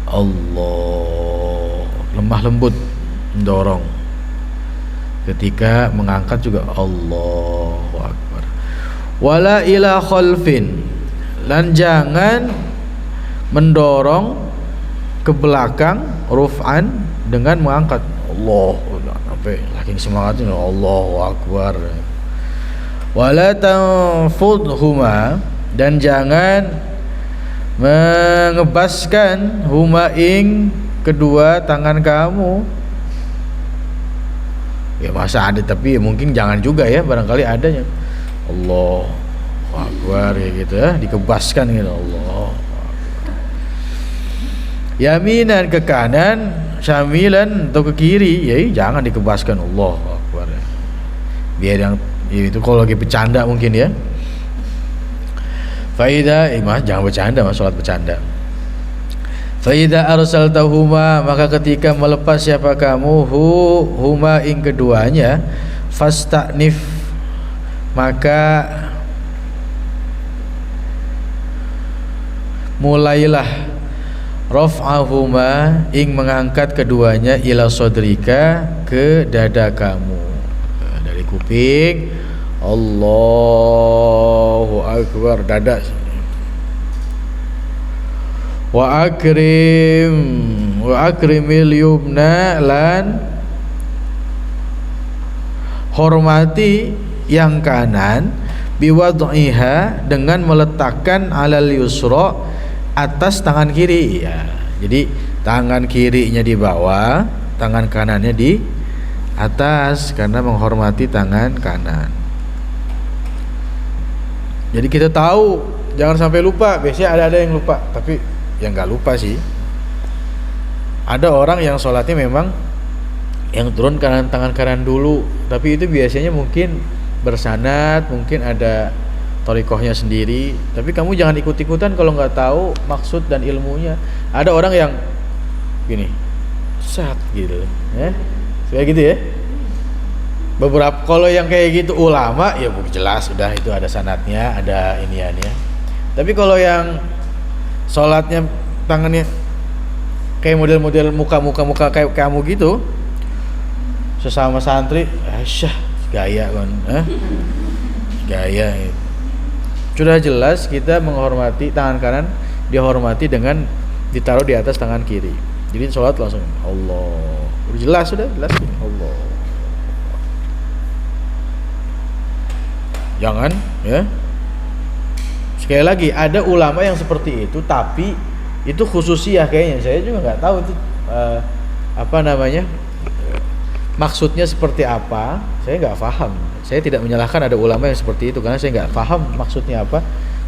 Speaker 1: Allah, lemah lembut mendorong. Ketika mengangkat juga Allahu Akbar. Wala ila khalfin, dan jangan mendorong ke belakang, ruf'an, dengan mengangkat Allah sampai lagi semangatnya Allahu Akbar. Wala tanfudhuma, dan jangan mengebaskan huma ing kedua tangan kamu. Ya masa ada, tapi mungkin jangan juga ya, barangkali adanya Allahu Akbar ya gitu ya, dikebaskan gitu Allah. Yaminan, ke kanan, syamilan, atau ke kiri, ya jangan dikebaskan Allahu Akbar. Biar yang itu kalau lagi bercanda mungkin ya. Faida, mas jangan bercanda, mas salat bercanda. Faida arsaltahuma, maka ketika melepas siapa kamu huma ing keduanya, fastanif, maka mulailah raf'ahuma, ing mengangkat keduanya, ila sodrika, ke dada kamu. Dari kuping Allahu Akbar, dada. Wa akrimil yumna, lan hormati yang kanan, biwad'iha, dengan meletakkan alal yusra, atas tangan kiri ya. Jadi tangan kirinya di bawah, tangan kanannya di atas, karena menghormati tangan kanan. Jadi kita tahu, jangan sampai lupa. Biasanya ada yang lupa, tapi yang nggak lupa sih. Ada orang yang sholatnya memang yang turun tangan kanan dulu, tapi itu biasanya mungkin bersanad, mungkin ada thariqahnya sendiri. Tapi kamu jangan ikut-ikutan kalau nggak tahu maksud dan ilmunya. Ada orang yang gini, sat gitu, kayak gitu ya. Beberapa kalau yang kayak gitu ulama ya jelas sudah itu ada sanadnya, ada iniannya. Tapi kalau yang sholatnya tangannya kayak model-model muka kayak kamu gitu, sesama santri, asyah gaya kan, gaya gitu. Sudah jelas kita menghormati tangan kanan, dihormati dengan ditaruh di atas tangan kiri. Jadi sholat langsung Allah, udah jelas Allah. Jangan ya. Sekali lagi ada ulama yang seperti itu, tapi itu khususiyah kayaknya. Saya juga nggak tahu itu maksudnya seperti apa. Saya nggak paham. Saya tidak menyalahkan ada ulama yang seperti itu karena saya nggak paham maksudnya apa.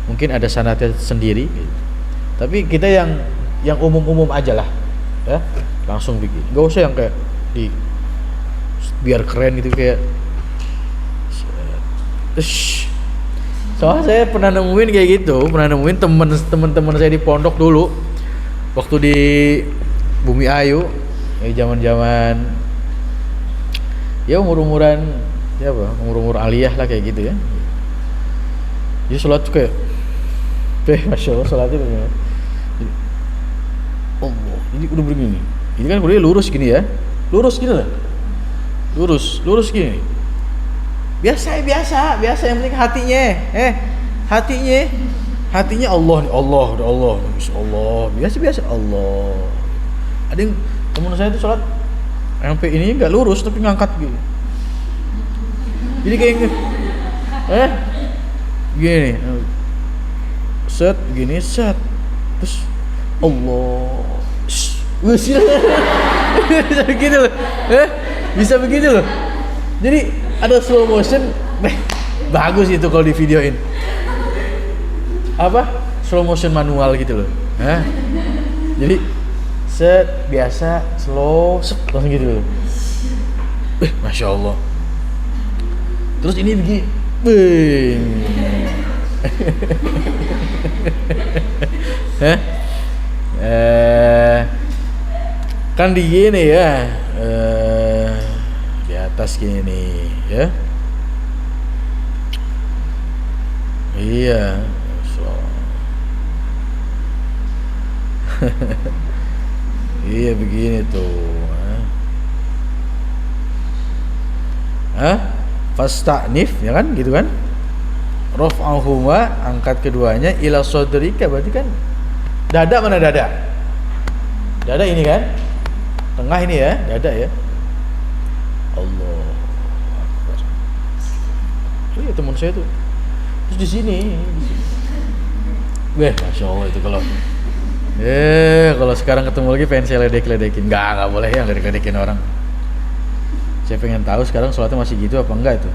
Speaker 1: Mungkin ada sanadnya sendiri. Gitu. Tapi kita yang umum-umum aja lah, ya langsung bikin. Nggak usah yang kayak biar keren gitu kayak. Soalnya saya pernah nemuin kayak gitu, temen-temen saya di pondok dulu, waktu di Bumi Ayu, zaman-zaman ya umur aliyah lah kayak gitu ya. Jadi sholat tuh kayak, masya Allah sholatnya begini. Allah, ini udah begini. Ini kan udah lurus gini ya, lurus gini lah, lurus gini. Biasa yang penting hatinya Allah biasa Allah. Ada yang teman saya itu sholat sampai ini nggak lurus tapi ngangkat gitu, jadi kayak gini set terus Allah bisa begitu loh, bisa begitu loh. Jadi ada slow motion, bagus itu kalau di videoin. Slow motion manual gitu loh. Jadi set biasa slow langsung gitu loh. Masya Allah. Terus ini begini, kan di gini ya. Atas gini nih ya, iya iya begini tuh, fasta'nif ya kan gitu kan, raf'ahuma angkat keduanya ila sodrika, berarti kan dada mana dada ini kan tengah ini ya, dada ya. Allah Akbar. Iya teman saya tuh. Terus di sini. Masya Allah itu kalau sekarang ketemu lagi pengen saya ledek-ledekin. Enggak boleh ya ledek-ledekin orang. Saya pengen tahu sekarang sholatnya masih gitu apa enggak itu.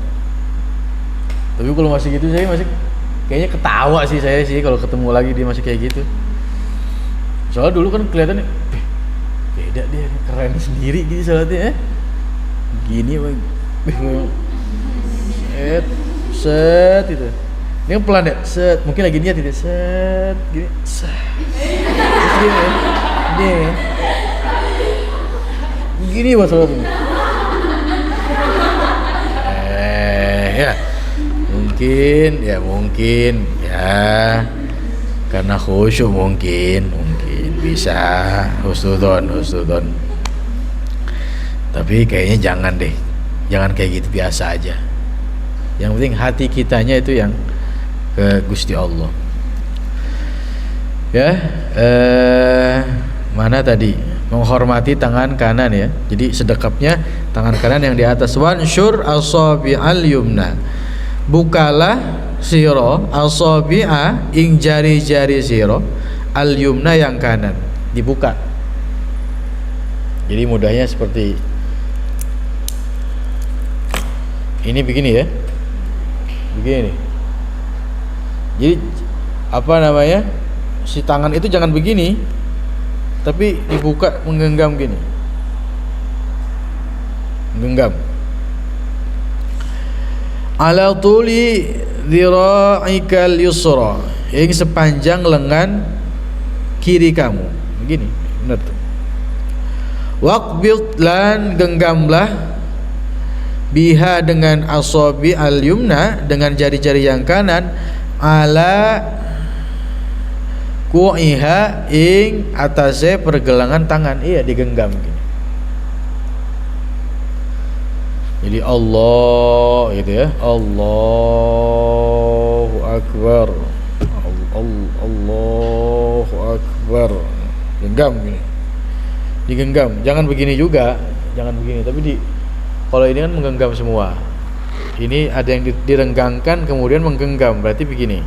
Speaker 1: Tapi kalau masih gitu saya masih kayaknya ketawa sih saya sih kalau ketemu lagi dia masih kayak gitu. Soalnya dulu kan kelihatannya beda dia, keren sendiri gitu sholatnya gini set itu. Ini pelan ya, set. Mungkin lagi niat itu, set gini, set. Gini masalahnya. Ya. Mungkin ya. Karena khusyuk mungkin bisa husnudon. Tapi kayaknya jangan kayak gitu, biasa aja. Yang penting hati kitanya itu yang ke Gusti Allah. Ya, mana tadi? Menghormati tangan kanan ya. Jadi sedekapnya tangan kanan yang di atas. Wansyur asabi'al yumna. Bukalah siro asabi'a ing jari-jari siro al yumna yang kanan. Dibuka. Jadi mudahnya seperti ini begini ya, begini. Jadi si tangan itu jangan begini, tapi dibuka menggenggam gini, menggenggam. Ala tuli dhira'ikal yusra, yang sepanjang lengan kiri kamu, begini, benar tuh. Waqbid lan genggamlah biha dengan asabi al-yumna, dengan jari-jari yang kanan, ala Ku'iha ing atase pergelangan tangan, iya digenggam gini. Jadi Allah gitu ya, Allahu Akbar, Allahu Akbar, genggam gini, digenggam. Jangan begini juga, jangan begini. Tapi kalau ini kan menggenggam semua. Ini ada yang direnggangkan kemudian menggenggam, berarti begini.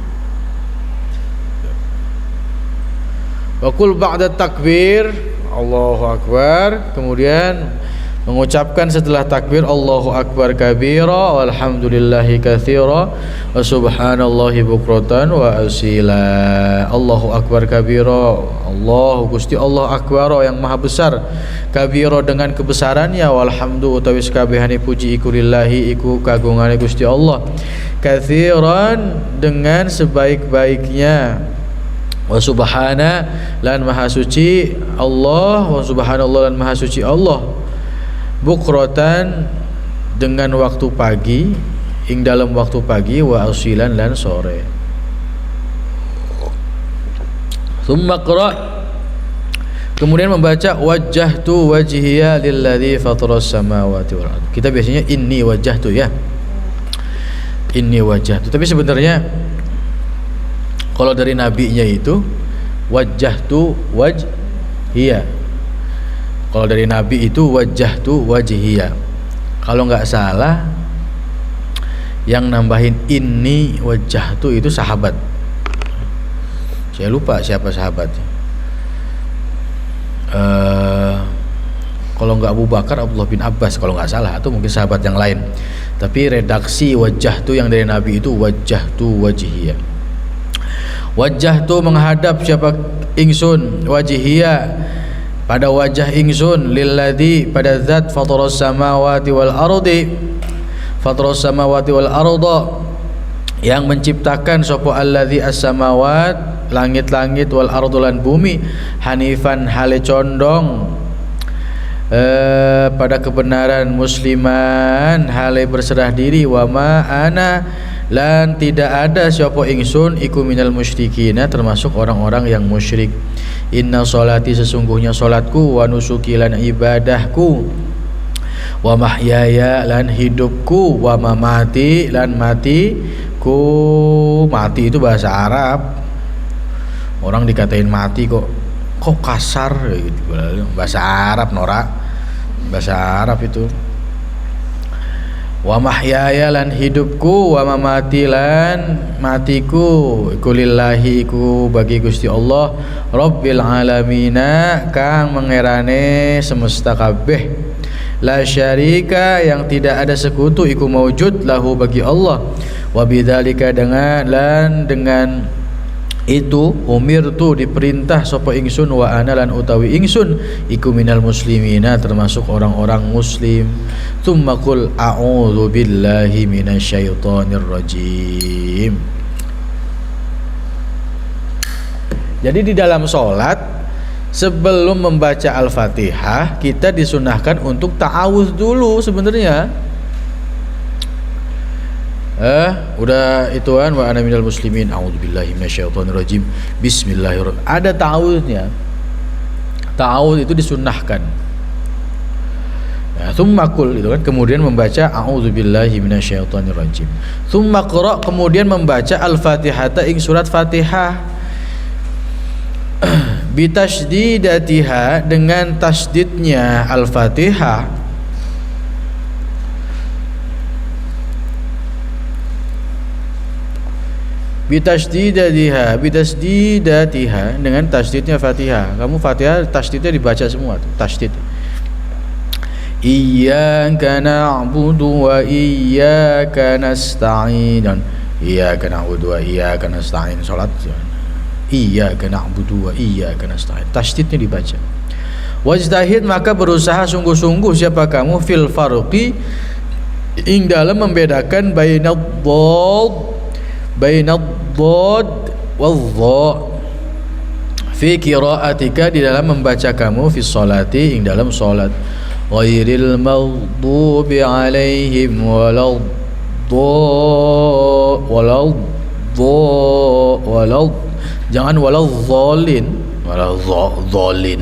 Speaker 1: Wakul ba'da takbir Allahu Akbar, kemudian mengucapkan setelah takbir Allahu Akbar kabira walhamdulillahi katsira wa subhanallahi bukratan wa asila. Allahu Akbar kabira, Allahu Gusti Allah akbar yang maha besar, kabira dengan kebesarannya, walhamdu utawi sakabehane puji iku lillahi iku kagungane Gusti Allah, katsiran dengan sebaik-baiknya, wa subhana lan maha suci Allah, wa subhanallah lan maha suci Allah, bukratan dengan waktu pagi, ing dalam waktu pagi, wa asilan lan sore. Tsumma qra, kemudian membaca wajjahtu wajhiya lilladzi fataras samawati wal ardh. Kita biasanya inni wajjahtu ya, inni wajjahtu, tapi sebenarnya kalau dari nabinya itu wajjahtu wajhiya. Kalau dari nabi itu wajjahtu wajhiya. Kalau nggak salah yang nambahin inni wajjahtu itu sahabat. Saya lupa siapa sahabatnya. Kalau nggak Abu Bakar, Abdullah bin Abbas kalau nggak salah, atau mungkin sahabat yang lain. Tapi redaksi wajjahtu yang dari nabi itu wajjahtu wajhiya. Wajjahtu menghadap siapa ingsun, wajhiya pada wajah ingsun, lilladzi pada zat fataras samawati wal ardi, fataras samawati wal arda yang menciptakan sapa alladzi as-samawat langit-langit wal ardu lan bumi, hanifan hale condong pada kebenaran, musliman hale berserah diri, wa ma ana lan tidak ada siapa ingsun iku minal musyrikina termasuk orang-orang yang musyrik. Inna sholati sesungguhnya solatku, wa nusuki lan ibadahku, wa mahyaya lan hidupku, wa mamati lan matiku. Mati itu bahasa Arab. Orang dikatain mati kok kasar gitu. Bahasa Arab norak, bahasa Arab itu. Wa mahyaya lan hidupku, wa mamati lan matiku, iku lillahi iku bagi Gusti Allah, Rabbil alamina kang mengerane semesta kabeh, la syarika yang tidak ada sekutu iku maujud lahu bagi Allah, wa bidzalika dengan itu umirtu diperintah sapa ingsun, wa ana lan utawi ingsun iku minal muslimina termasuk orang-orang muslim. Tsumma qul a'udzu billahi minasyaitonir rajim. Jadi di dalam sholat sebelum membaca Al-Fatihah kita disunahkan untuk ta'awudz dulu sebenarnya. Udah ituan wa ana minal muslimin, a'udzubillahi minasyaitonir rajim, bismillahirrahmanirrahim. Ada ta'awudznya. Ta'awudz itu disunnahkan. Ya, tsumma qul itu kan, kemudian membaca a'udzubillahi minasyaitonir rajim. Tsumma qra, kemudian membaca Al-Fatihata ing surat Fatihah. Bitasydidatiha dengan tasdidnya Al-Fatihah. Bitasydidatiha dengan tasdidnya Fatihah. Kamu Fatihah tasdidnya dibaca semua tuh, tasdid. Iyyaka na'budu wa iyyaka nasta'in. Iyyaka na'budu wa iyyaka nasta'in, salat. Iyyaka na'budu wa iyyaka nasta'in, tasdidnya dibaca. Wajtahid, maka berusaha sungguh-sungguh siapa kamu, fil farqi ing dalam membedakan bainad dhad wal dha fi qiraatika di dalam membaca kamu, fi sholati ing dalam salat, ghairil maghdubi alaihim walad Jangan waladzallin, waladzallin,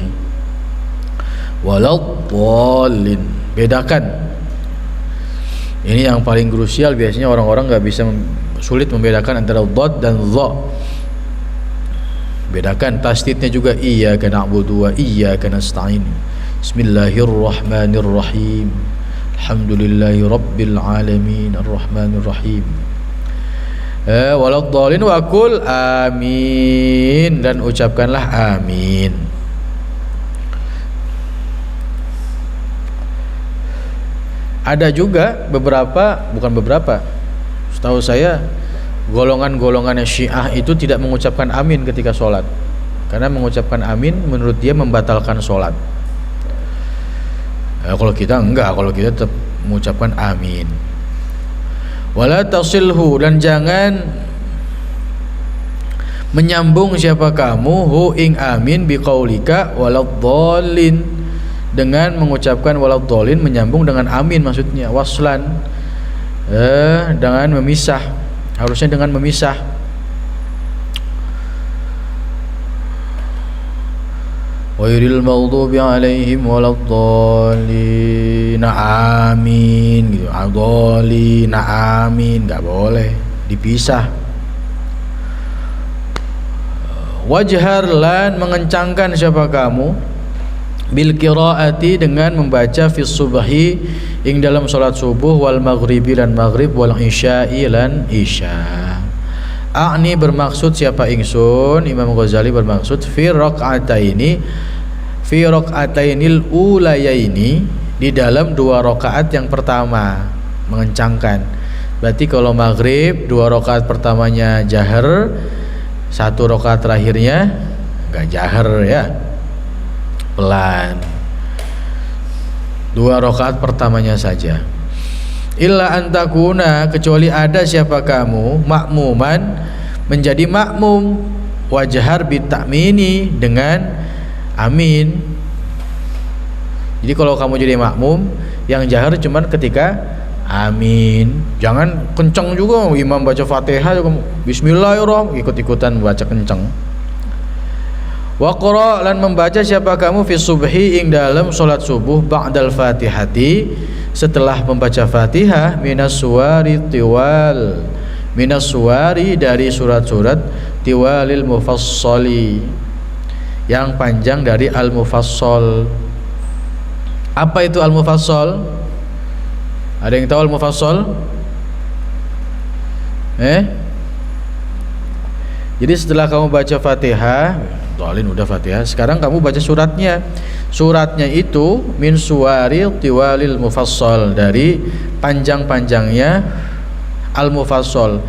Speaker 1: waladzallin. Bedakan. Ini yang paling krusial, biasanya orang-orang nggak bisa, sulit membedakan antara dhad dan dha. Bedakan. Tasdidnya juga iyyaka na'budu wa iyyaka nasta'in. Bismillahirrahmanirrahim. Alhamdulillahi rabbil alamin arrahmanir rahim. Waladhdallin wa qul amin, dan ucapkanlah amin. Ada juga bukan beberapa, setahu saya golongan-golongan Syiah itu tidak mengucapkan amin ketika sholat, karena mengucapkan amin menurut dia membatalkan sholat. Kalau kita enggak, kalau kita tetap mengucapkan amin. Wala tasilhu, dan jangan menyambung siapa kamu hu ing amin biqaulika waladhdallin, dengan mengucapkan waladhdallin, menyambung dengan amin, maksudnya waslan, dengan memisah, harusnya dengan memisah. Ghairil maghdubi alaihim waladhdallin, amin gitu. Adallin, amin, enggak boleh dipisah. Wajhar, lan mengencangkan siapa kamu bil qiraati, dengan membaca fis subhi ing dalam salat subuh, wal maghribi lan maghrib, wal isya'i lan isya. A'ni, bermaksud siapa ingsun, Imam Ghazali bermaksud fi raq'atainil ulayaini, di dalam 2 rakaat yang pertama, mengencangkan. Berarti kalau maghrib 2 rakaat pertamanya jahar, 1 rakaat terakhirnya enggak jahar ya, pelan. 2 rakaat pertamanya saja. Illa antakuna, kecuali ada siapa kamu makmuman, menjadi makmum, wajhar bitakmini, dengan amin. Jadi kalau kamu jadi makmum, yang jahar cuman ketika amin. Jangan kencang juga, imam baca Fatihah bismillahirrahmanirrahim ikut-ikutan baca kencang. Wa qra, lan membaca siapa kamu fi subhi ing dalam salat subuh, ba'dal fatihati, setelah membaca Fatihah, minas suwari tiwal, minas suwari, dari surat-surat, tiwalil mufassali, yang panjang dari al-mufassal. Apa itu al-mufassal? Ada yang tahu al-mufassal? Jadi setelah kamu baca Fatihah, Tolin udah Fatihah, sekarang kamu baca suratnya. Suratnya itu min suwari tiwalil mufassal, dari panjang-panjangnya al-mufassal.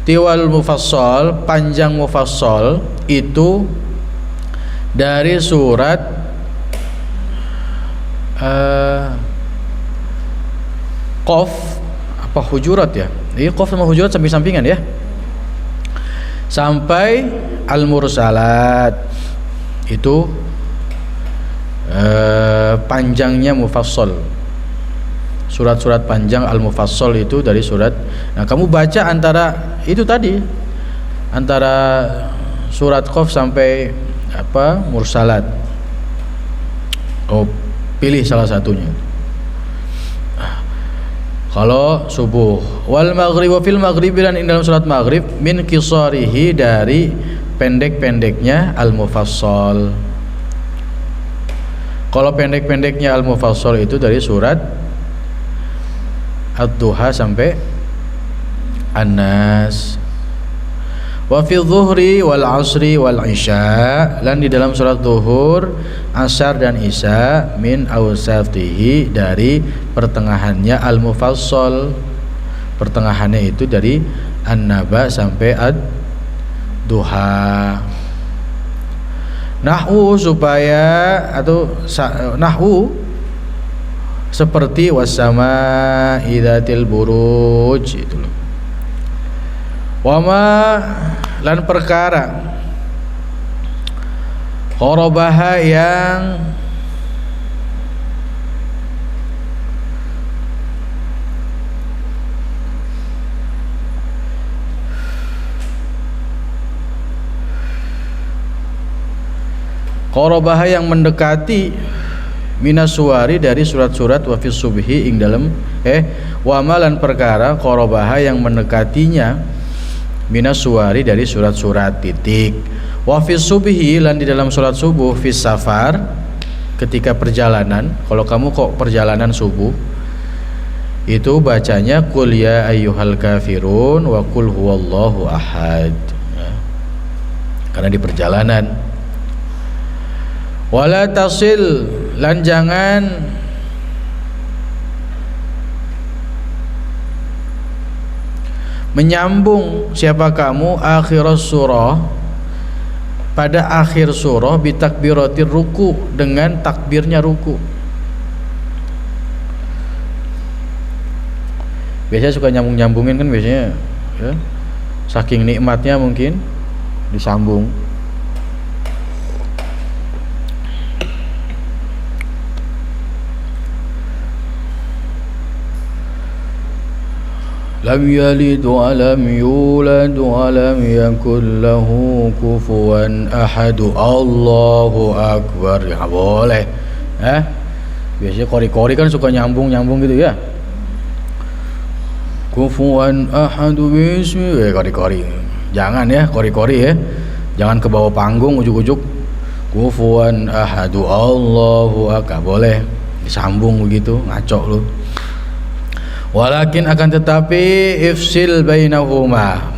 Speaker 1: Tiwal mufassal, panjang mufassal itu dari surat Qaf apa Hujurat ya? Ini Qaf sama Hujurat samping-sampingan ya. Sampai Al-Mursalat, itu panjangnya mufassal. Surat-surat panjang al-mufassal itu dari surat. Nah, kamu baca antara itu tadi, antara surat Qaf sampai Mursalat. Oh, pilih salah satunya. Kalau subuh, wal maghrib wa fil maghrib, dan dalam salat maghrib, min qisarihi, dari pendek-pendeknya al-mufassal. Kalau pendek-pendeknya al-mufassal itu dari surat Ad-Duha sampai An-Nas. Wa fi dhuhri wal asri wal isya, dan di dalam surat zuhur, asar dan isya, min awsatihi, dari pertengahannya al-mufassal. Pertengahannya itu dari An-Naba sampai Ad-Duha. Nahwu, supaya nahwu seperti wasama idzatil buruj, itu loh. Wama, lan perkara qarabaha, yang Qarabaha yang mendekati minas suwari dari surat-surat wa fis subhi ing dalem wa malan perkara qarabaha yang mendekatinya minas suwari dari surat-surat titik. Wa fis subhi lan di dalam surat subuh fis safar ketika perjalanan. Kalau kamu kok perjalanan subuh itu bacanya qul ya ayyuhal kafirun wa qul huwallahu ahad ya. Karena di perjalanan. Wala tasil lan jangan menyambung siapa kamu akhir surah pada akhir surah bitakbiratir ruku dengan takbirnya ruku. Biasanya suka nyambung-nyambungin kan biasanya ya. Saking nikmatnya mungkin disambung. Lam yalid wa lam yulad wa lam yakul lahu kufuwan ahad. Allahu akbar. Ya boleh. Biasanya kori-kori kan suka nyambung-nyambung gitu ya. Kufuwan ahad bismi. Kori-kori. Jangan ya kori-kori ya. Jangan ke bawah panggung ujuk-ujuk. Kufuwan ahad. Allahu akbar. Boleh disambung begitu, ngaco lu. Walakin akan tetapi ifsil bainahuma,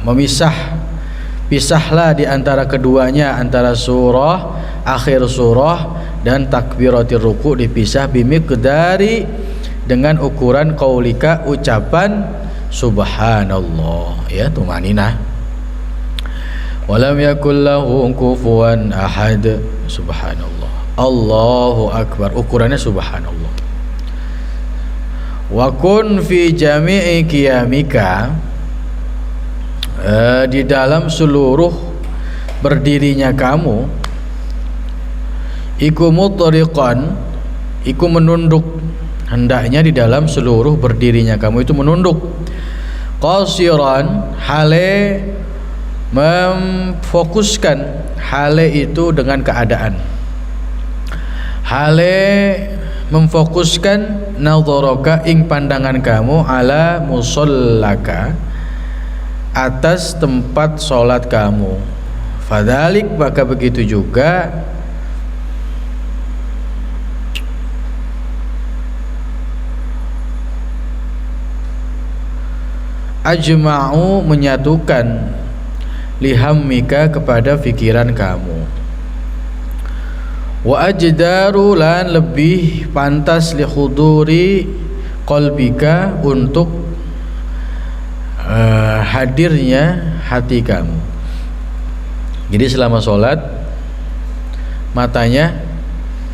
Speaker 1: pisahlah di antara keduanya, antara surah akhir surah dan takbiratir ruku dipisah bimiqdari dengan ukuran qaulika ucapan subhanallah ya tumaninah. Walam yakul lahu kufuwan ahad. Subhanallah. Allahu akbar. Ukurannya subhanallah. Wa kun fi jami'i qiyamika, di dalam seluruh berdirinya kamu, iku mutriqan, iku menunduk, hendaknya di dalam seluruh berdirinya kamu itu menunduk. Qasiran, hale memfokuskan, hale itu dengan keadaan, hale memfokuskan nadharaka ing pandangan kamu ala musallaka atas tempat sholat kamu. Fadzalik maka begitu juga ajma'u menyatukan lihammika kepada fikiran kamu. Wa ajdaru lan lebih pantas li khuduri qalbika untuk hadirnya hati kamu. Jadi selama sholat matanya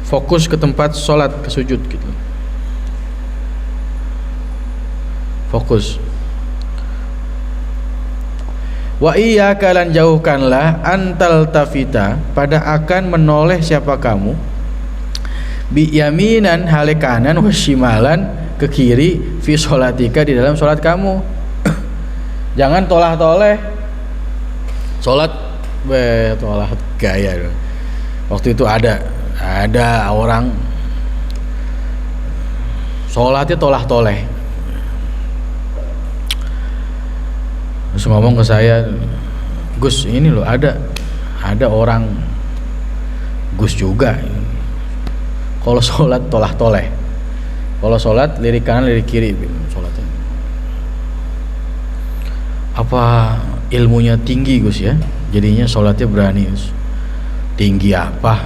Speaker 1: fokus ke tempat sholat, ke sujud gitu. Fokus. Wa iyyaka lan jauhkanlah antal tafita pada akan menoleh siapa kamu bi yaminan hale kanan wa shimalan ke kiri fi sholatika di dalam sholat kamu. Jangan tolah-toleh sholat tolah gaya. Waktu itu ada orang sholatnya tolah-toleh. Terus ngomong ke saya, Gus ini loh ada orang Gus juga kalau sholat tolah-toleh, kalau sholat lirik kanan lirik kiri sholatnya. Apa ilmunya tinggi Gus ya, jadinya sholatnya berani Gus. Tinggi apa?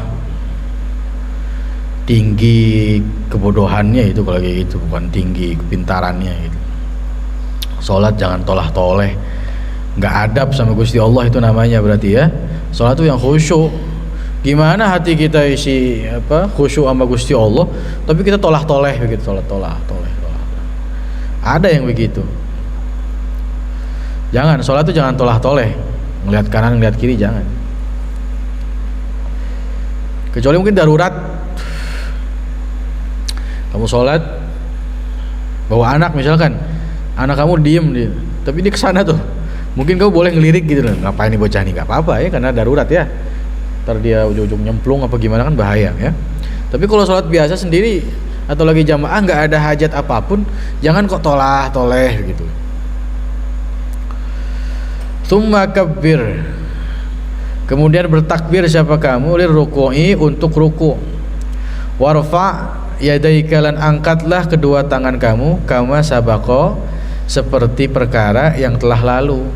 Speaker 1: Tinggi kebodohannya itu kalau kayak gitu, bukan tinggi kepintarannya gitu. Sholat jangan tolah-toleh, nggak adab sama Gusti Allah itu namanya berarti ya. Sholat itu yang khusyuk. Gimana hati kita isi khusyuk sama Gusti Allah, tapi kita tolah-toleh begitu, sholat tolah-toleh. Ada yang begitu. Jangan, sholat itu jangan tolah-toleh, ngelihat kanan ngelihat kiri jangan. Kecuali mungkin darurat. Kamu sholat bawa anak misalkan, anak kamu diem dia, tapi dia kesana tuh, mungkin kamu boleh ngelirik gitu loh, ngapain nih bocah nih, nggak apa-apa ya karena darurat ya. ntar dia ujung-ujung nyemplung apa gimana kan bahaya ya. Tapi kalau sholat biasa sendiri atau lagi jamaah nggak ada hajat apapun, jangan kok toleh gitu. Tsumma kabbir, kemudian bertakbir siapa kamu lirruku'i, untuk ruku'. Warfa yadaika, lan angkatlah kedua tangan kamu, kama sabaqo, seperti perkara yang telah lalu,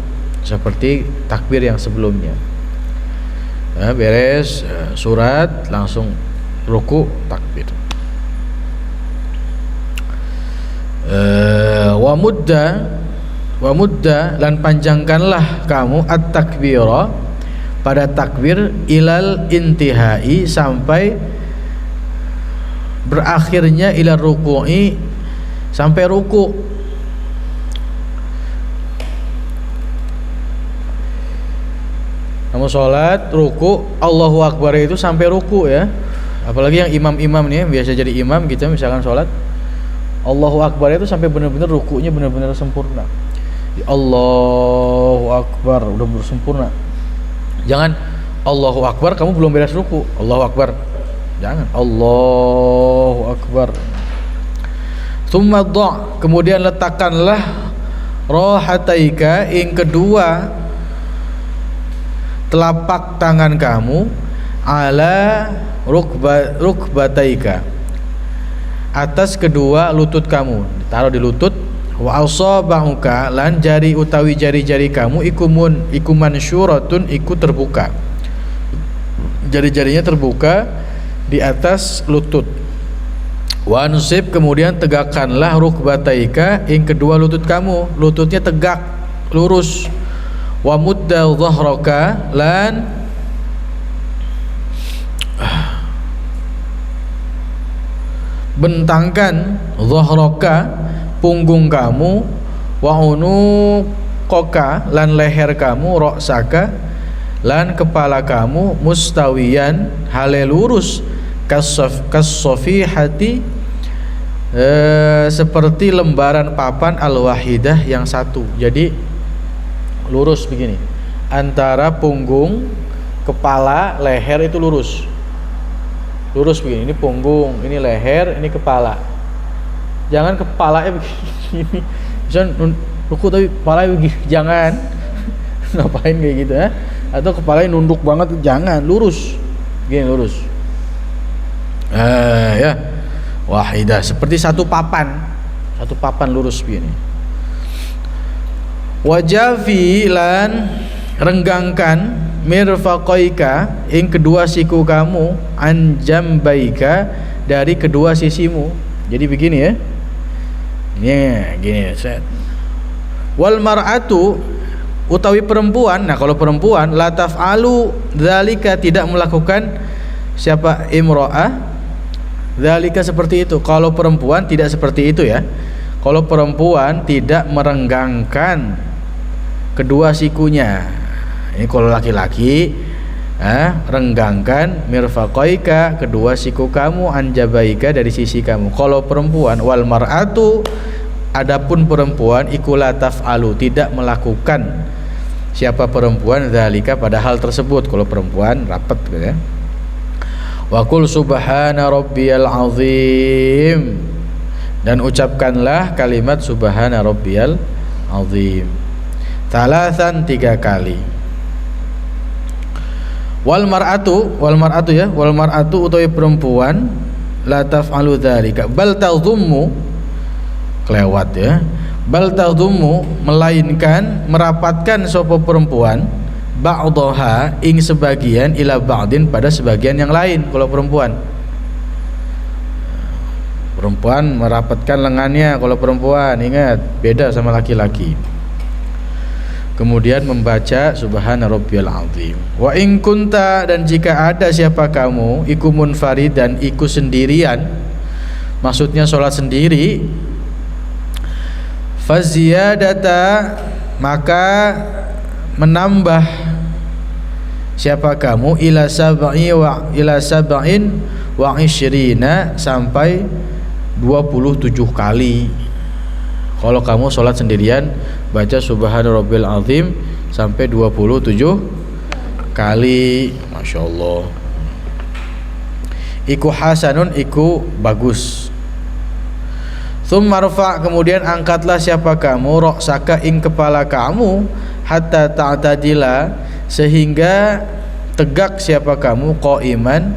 Speaker 1: seperti takbir yang sebelumnya. Nah, beres surat langsung ruku' takbir. Wa mudda, lan panjangkanlah kamu at-takbira, pada takbir, ilal intihai, sampai berakhirnya, ilal ruku'i, sampai ruku'. Kamu sholat ruku, Allahu Akbar itu sampai ruku ya. Apalagi yang imam-imam nih, biasa jadi imam gitu, misalkan sholat Allahu Akbar itu sampai benar-benar rukunya benar-benar sempurna. Allahu Akbar udah bersempurna. Jangan Allahu Akbar kamu belum beres ruku, Allahu Akbar. Jangan Allahu Akbar. Tsumma dha', kemudian letakkanlah rahataika, yang kedua telapak tangan kamu, ala rukbataika, atas kedua lutut kamu, taruh di lutut. Wa asabahuka, lan jari utawi jari-jari kamu, ikuman syuratun, iku terbuka, jari-jarinya terbuka di atas lutut. Wa ansib, kemudian tegakkanlah rukbataika, yang kedua lutut kamu, lututnya tegak lurus. Wa mudda dhahraka, lan bentangkan dhahraka, punggung kamu, wa unuqaka, lan leher kamu, ra'saka, lan kepala kamu, mustawiyan, hale lurus, kasofihati, seperti lembaran papan al-wahidah yang satu. Jadi lurus begini, antara punggung, kepala, leher itu lurus begini. Ini punggung, ini leher, ini kepala. Jangan kepalanya begini, misalnya ruku tapi kepalanya begini, jangan. Ngapain kayak gitu ya? Atau kepalanya nunduk banget, jangan, lurus begini, lurus. Ya, wahidah, seperti satu papan lurus begini. Wajafi, lan renggangkan mirfaqaika, ing kedua siku kamu, anjambaika, dari kedua sisimu. Jadi begini ya, ini gini set. Wal mar'atu, utawi perempuan, nah kalau perempuan, la taf'alu dzalika, tidak melakukan siapa imra'ah dzalika, seperti itu. Kalau perempuan tidak seperti itu ya. Kalau perempuan tidak merenggangkan kedua sikunya. Ini kalau laki-laki, renggangkan mirfaqaika, kedua siku kamu, anjabaika, dari sisi kamu. Kalau perempuan, wal mar'atu, adapun perempuan, ikula taf'alu, tidak melakukan siapa perempuan dzalika, pada hal tersebut. Kalau perempuan rapat gitu ya. Wa qul subhana rabbiyal azim, dan ucapkanlah kalimat subhana rabbiyal azim thalathan, 3 kali. Wal mar'atu ya, wal mar'atu utawi perempuan, la taf'alu dzalika, bal tadhummu, kelewat ya, bal tadhummu, melainkan merapatkan sapa perempuan, ba'daha, ing sebagian, ila ba'din, pada sebagian yang lain. Kalau perempuan merapatkan lengannya. Kalau perempuan, ingat, beda sama laki-laki. Kemudian membaca subhana rabbiyal azim. Wa in kunta, dan jika ada siapa kamu, iku munfaridan, iku sendirian, maksudnya sholat sendiri, faziyadata, maka menambah siapa kamu, ila sab'in wa isyrina, sampai 27 kali. Kalau kamu sholat sendirian, baca subhana rabbil azim sampai 27 kali. Masya masyaallah. Iku hasanun, iku bagus. Tsumma rfa', kemudian angkatlah siapa kamu ra'saka ing kepala kamu, hatta ta'tadila, sehingga tegak siapa kamu, qaiman,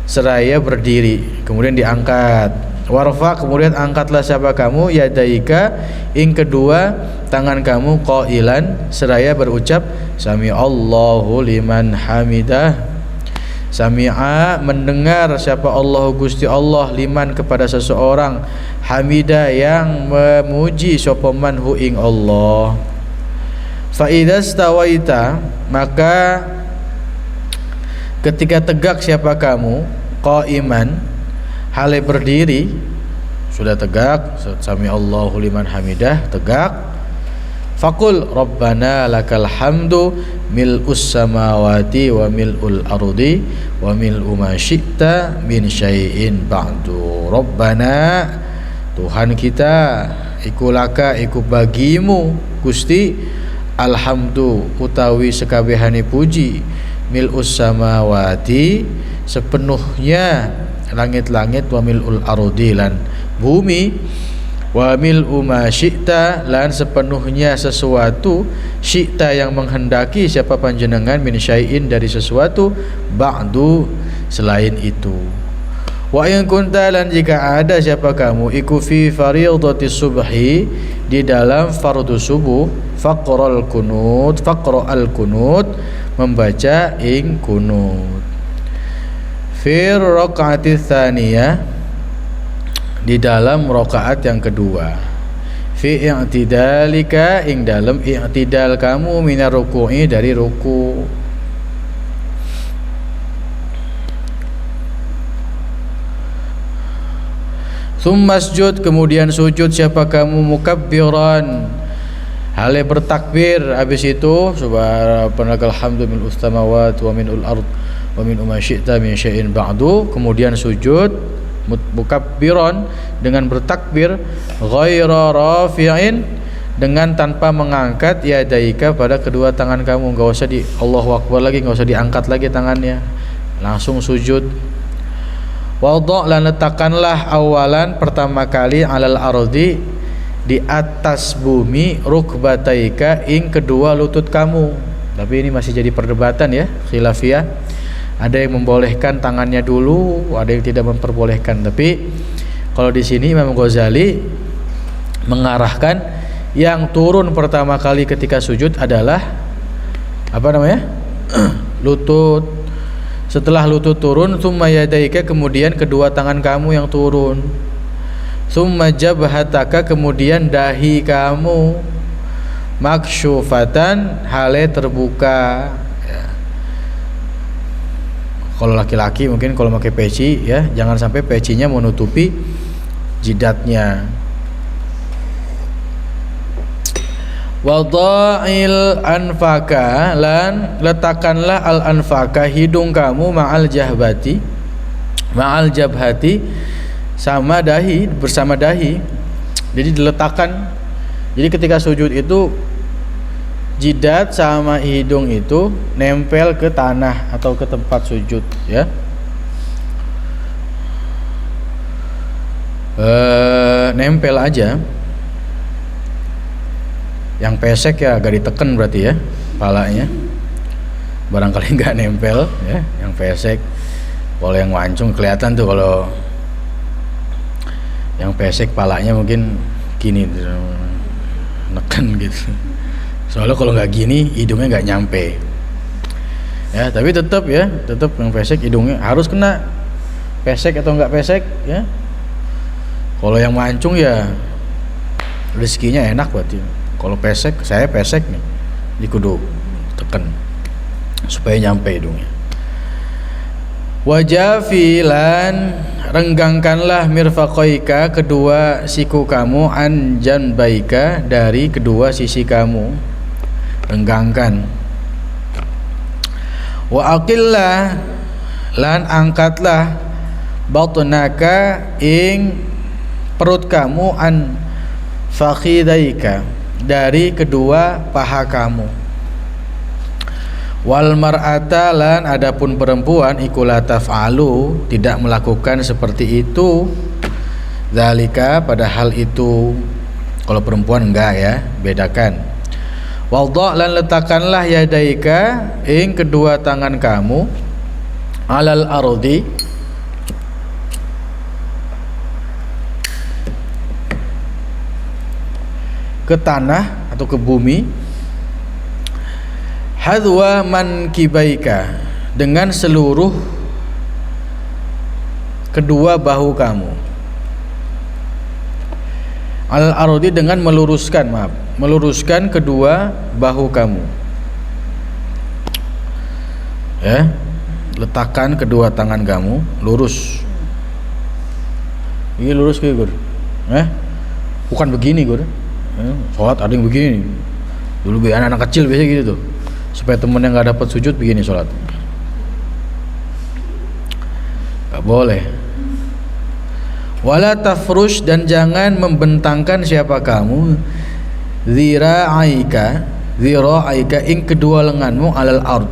Speaker 1: seraya berdiri, kemudian diangkat. Warfa, kemudian angkatlah siapa kamu, yadaika, ing kedua tangan kamu, qailan, seraya berucap sami Allahu liman hamidah. Sami'a, mendengar siapa Allah Gusti Allah, liman, kepada seseorang, hamida, yang memuji sapa man hu ing Allah. Fa idza stawaita, maka ketika tegak siapa kamu, qaiman, hale berdiri, sudah tegak, sami Allahu liman hamidah, tegak. Faqul rabbana lakal hamdu mil'us samawati wa mil'ul ardi wa mil'u ma syi'ta min syai'in ba'du. Rabbana, Tuhan kita, iku laka, iku bagimu Gusti, alhamdu, utawi sekabehane puji, mil'us samawati, sepenuhnya langit-langit, wa mil'ul ardi, lan bumi, wa mil'u ma syi'ta, lan sepenuhnya sesuatu, syi'ta, yang menghendaki siapa panjenengan, min syai'in, dari sesuatu, ba'du, selain itu. Wa in kunta, lan jika ada siapa kamu, iku fi fardhati subhi, di dalam fardu subuh, faqra'al kunut, membaca ing kunut. Fi raq'ati tsaniyah, di dalam rakaat yang kedua. Fi i'tidalika, ing dalam i'tidal kamu, minar ruku'i, dari ruku. Tsumma sujud, kemudian sujud siapa kamu, mukabbiran, hale bertakbir. Habis itu subhanakal hamdu min ustamawat wa minul ard wa min ma syi'ta min syai'in ba'du, kemudian sujud mukabbiran, dengan bertakbir, ghaira rafi'in, dengan tanpa mengangkat, yadaika, pada kedua tangan kamu. Enggak usah di Allahu Akbar lagi, enggak usah diangkat lagi tangannya, langsung sujud. Wadha', lan letakkanlah awalan, pertama kali, alal ardi, di atas bumi, rukbataika, ing kedua lutut kamu. Tapi ini masih jadi perdebatan ya, khilafiyah. Ada yang membolehkan tangannya dulu, ada yang tidak memperbolehkan. Tapi kalau di sini Imam Ghazali mengarahkan yang turun pertama kali ketika sujud adalah apa namanya? Lutut. Setelah lutut turun, tsumma yadaika, kemudian kedua tangan kamu yang turun. Tsumma jabhataka, kemudian dahi kamu, maksyufatan, hale terbuka. Kalau laki-laki mungkin kalau pakai peci ya, jangan sampai pecinya menutupi jidatnya. Wada'il anfaka, lan letakkanlah al anfaka, hidung kamu, ma'al jabhati, sama dahi, bersama dahi. Jadi diletakkan. Jadi ketika sujud itu jidat sama hidung itu nempel ke tanah atau ke tempat sujud ya. Nempel aja. Yang pesek ya agak diteken berarti ya palanya. Barangkali nggak nempel ya, yang pesek. Kalau yang wancung kelihatan tuh, kalau yang pesek palanya mungkin gini neken gitu. Soalnya kalau nggak gini hidungnya nggak nyampe ya. Tapi tetap ya, tetap yang pesek hidungnya harus kena, pesek atau nggak pesek ya. Kalau yang mancung ya rezekinya enak berarti. Kalau pesek, saya pesek nih, di kudu tekan supaya nyampe hidungnya. Wajafilan, renggangkanlah mirfaqaika, kedua siku kamu, an janbaika, dari kedua sisi kamu, renggangkan. Wa aqillah, lan angkatlah, batnaka, ing perut kamu, an fakhidaika, dari kedua paha kamu. Wal mar'ata lan adapun perempuan iku la taf'alu tidak melakukan seperti itu. Zalika padahal itu kalau perempuan enggak ya, bedakan. Wadha lan letakkanlah yadaika ing kedua tangan kamu alal ardi ke tanah atau ke bumi, hadwa mankibaika dengan seluruh kedua bahu kamu, alal ardi dengan meluruskan kedua bahu kamu ya, letakkan kedua tangan kamu lurus. Ini lurus kayak gue bukan begini gue sholat ada yang begini dulu, anak-anak kecil biasa gitu tuh, supaya temen yang nggak dapat sujud begini sholat, nggak boleh. Wala tafrush dan jangan membentangkan siapa kamu zira'aika ing kedua lenganmu alal ard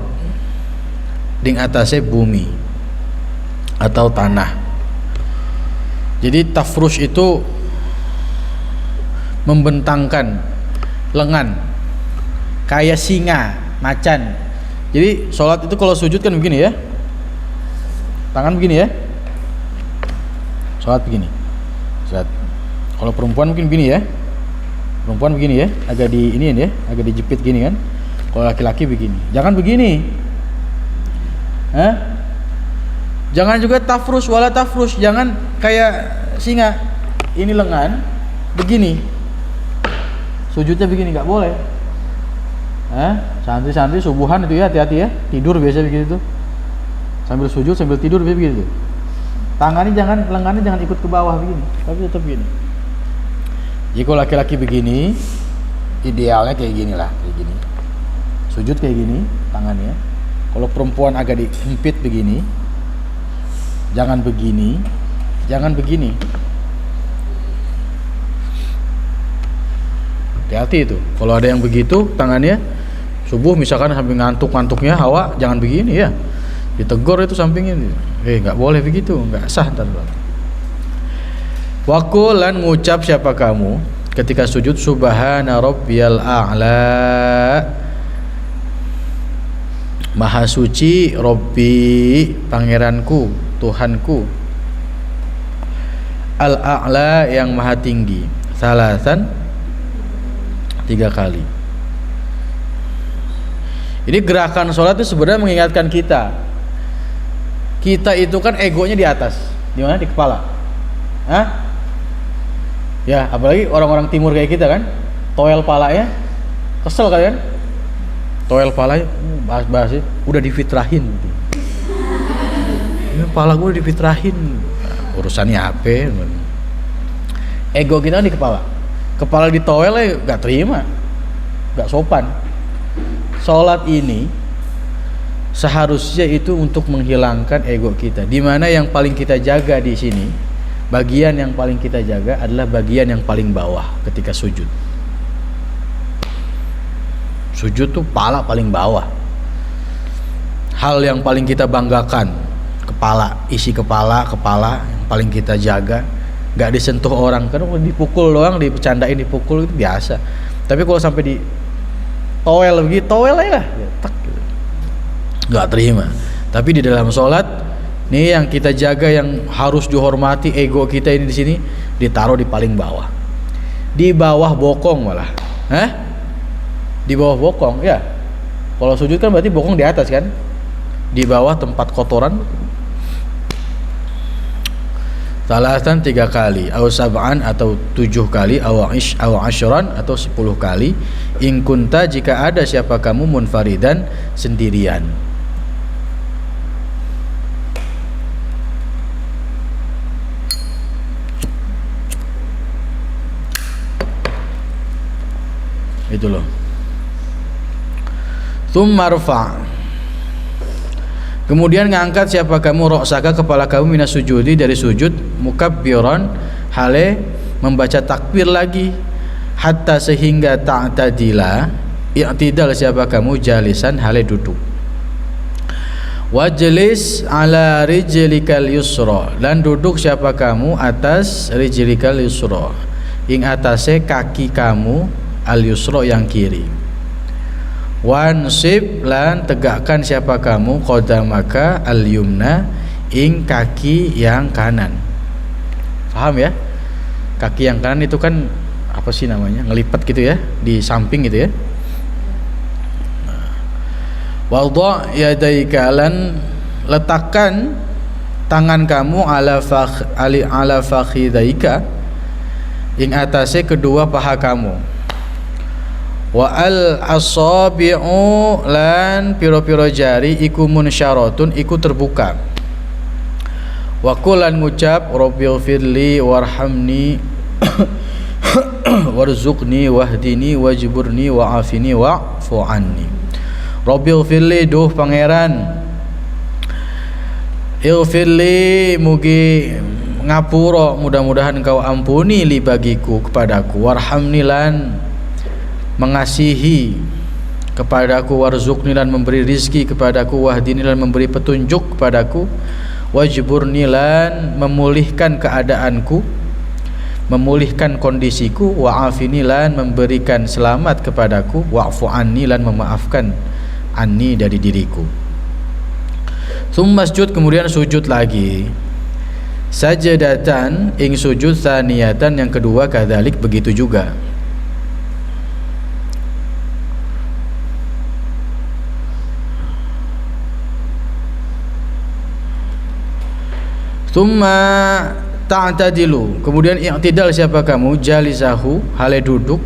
Speaker 1: ding atasnya bumi atau tanah. Jadi tafrush itu membentangkan lengan kayak singa, macan. Jadi sholat itu kalau sujud kan begini ya, tangan begini ya, sholat begini. Sholat. Kalau perempuan mungkin begini ya, perempuan begini ya, agak di ini ya, agak dijepit gini kan. Kalau laki-laki begini, jangan begini. Jangan juga tafrush, wala tafrush, jangan kayak singa. Ini lengan begini, sujudnya begini, nggak boleh. Santri-santri subuhan itu ya, hati-hati ya, tidur biasa begitu tuh, sambil sujud sambil tidur biasa begitu. Tangannya jangan, lengannya jangan ikut ke bawah begini, tapi tetap begini. Jika laki-laki begini, idealnya kayak gini lah, kayak gini. Sujud kayak gini tangannya. Kalau perempuan agak dihimpit begini, jangan begini, jangan begini. Hati-hati itu. Kalau ada yang begitu tangannya subuh misalkan sambil ngantuk-ngantuknya hawa, jangan begini ya. Ditegur itu sampingnya. Nggak boleh begitu, nggak sah ntar. Waqul lan ngucap siapa kamu ketika sujud subhana rabbiyal a'la. Maha suci Rabbi, pangeranku, Tuhanku, al-a'la yang maha tinggi, salasan 3 kali. Ini gerakan sholat itu sebenarnya mengingatkan kita itu kan egonya di atas, di mana? Di kepala. Ya, apalagi orang-orang timur kayak kita kan, toel palanya, kesel kalian, toel palanya, bahas-bahas sih, udah difitrahin. Ini kepala gue udah difitrahin, urusannya apa? Ego kita di kepala. Kepala ditoel ya gak terima, gak sopan. Sholat ini seharusnya itu untuk menghilangkan ego kita. Dimana yang paling kita jaga di sini, bagian yang paling kita jaga adalah bagian yang paling bawah ketika sujud. Sujud tuh pala paling bawah. Hal yang paling kita banggakan, kepala, isi kepala yang paling kita jaga. Gak disentuh orang, kan dipukul doang, dibercandain, dipukul itu biasa. Tapi kalau sampai di toel begitu, toel aja lah, gak terima. Tapi di dalam sholat nih yang kita jaga, yang harus dihormati, ego kita ini di sini ditaruh di paling bawah, di bawah bokong malah. Di bawah bokong ya. Kalau sujud kan berarti bokong di atas kan, di bawah tempat kotoran. Salasan 3 kali, au sab'an atau 7 kali, au asyran atau 10 kali. In kunta jika ada siapa kamu munfaridan sendirian. Itu loh. Tsumma rfa'. Kemudian ngangkat siapa kamu roksaka kepala kamu minas sujudi dari sujud, mukabbiran hale membaca takbir lagi, hatta sehingga ta'tadila i'tidal siapa kamu jalisan hale duduk. Wajlis ala rijlikal yusra, dan duduk siapa kamu atas rijlikal yusra, ing atase kaki kamu al yusra yang kiri. Wansib, lan tegakkan siapa kamu qadamaka al yumna, ing kaki yang kanan. Paham ya? Kaki yang kanan itu kan apa sih namanya? Ngelipat gitu ya, di samping gitu ya. Wadha yadaika, lan letakkan tangan kamu ala fakhidaika, ing atase kedua paha kamu. Wa al asabi'u, lan piro-piro jari iku munsyaratun, iku terbuka. Wa qulan ngucap rabbighfirli warhamni warzuqni wahdini wajburni wa'afini wa'fu anni. Rabbighfirli, duh pangeran, ighfirli, mugi ngapura, mudah-mudahan kau ampuni li bagiku, kepadaku, warhamni, lan mengasihi kepadaku, warzuqni, lan memberi rizki kepadaku, wahdini, lan memberi petunjuk kepadaku, wajburni, lan memulihkan keadaanku, memulihkan kondisiku, wa'afini, lan memberikan selamat kepadaku, wa'fu anni, lan memaafkan anni dari diriku. Summasjud, kemudian sujud lagi. Sajadatan, ing sujud saniyatan yang kedua, kadzalik begitu juga. Summa ta'tadilu, kemudian i'tidal siapa kamu jalisahu, hale duduk,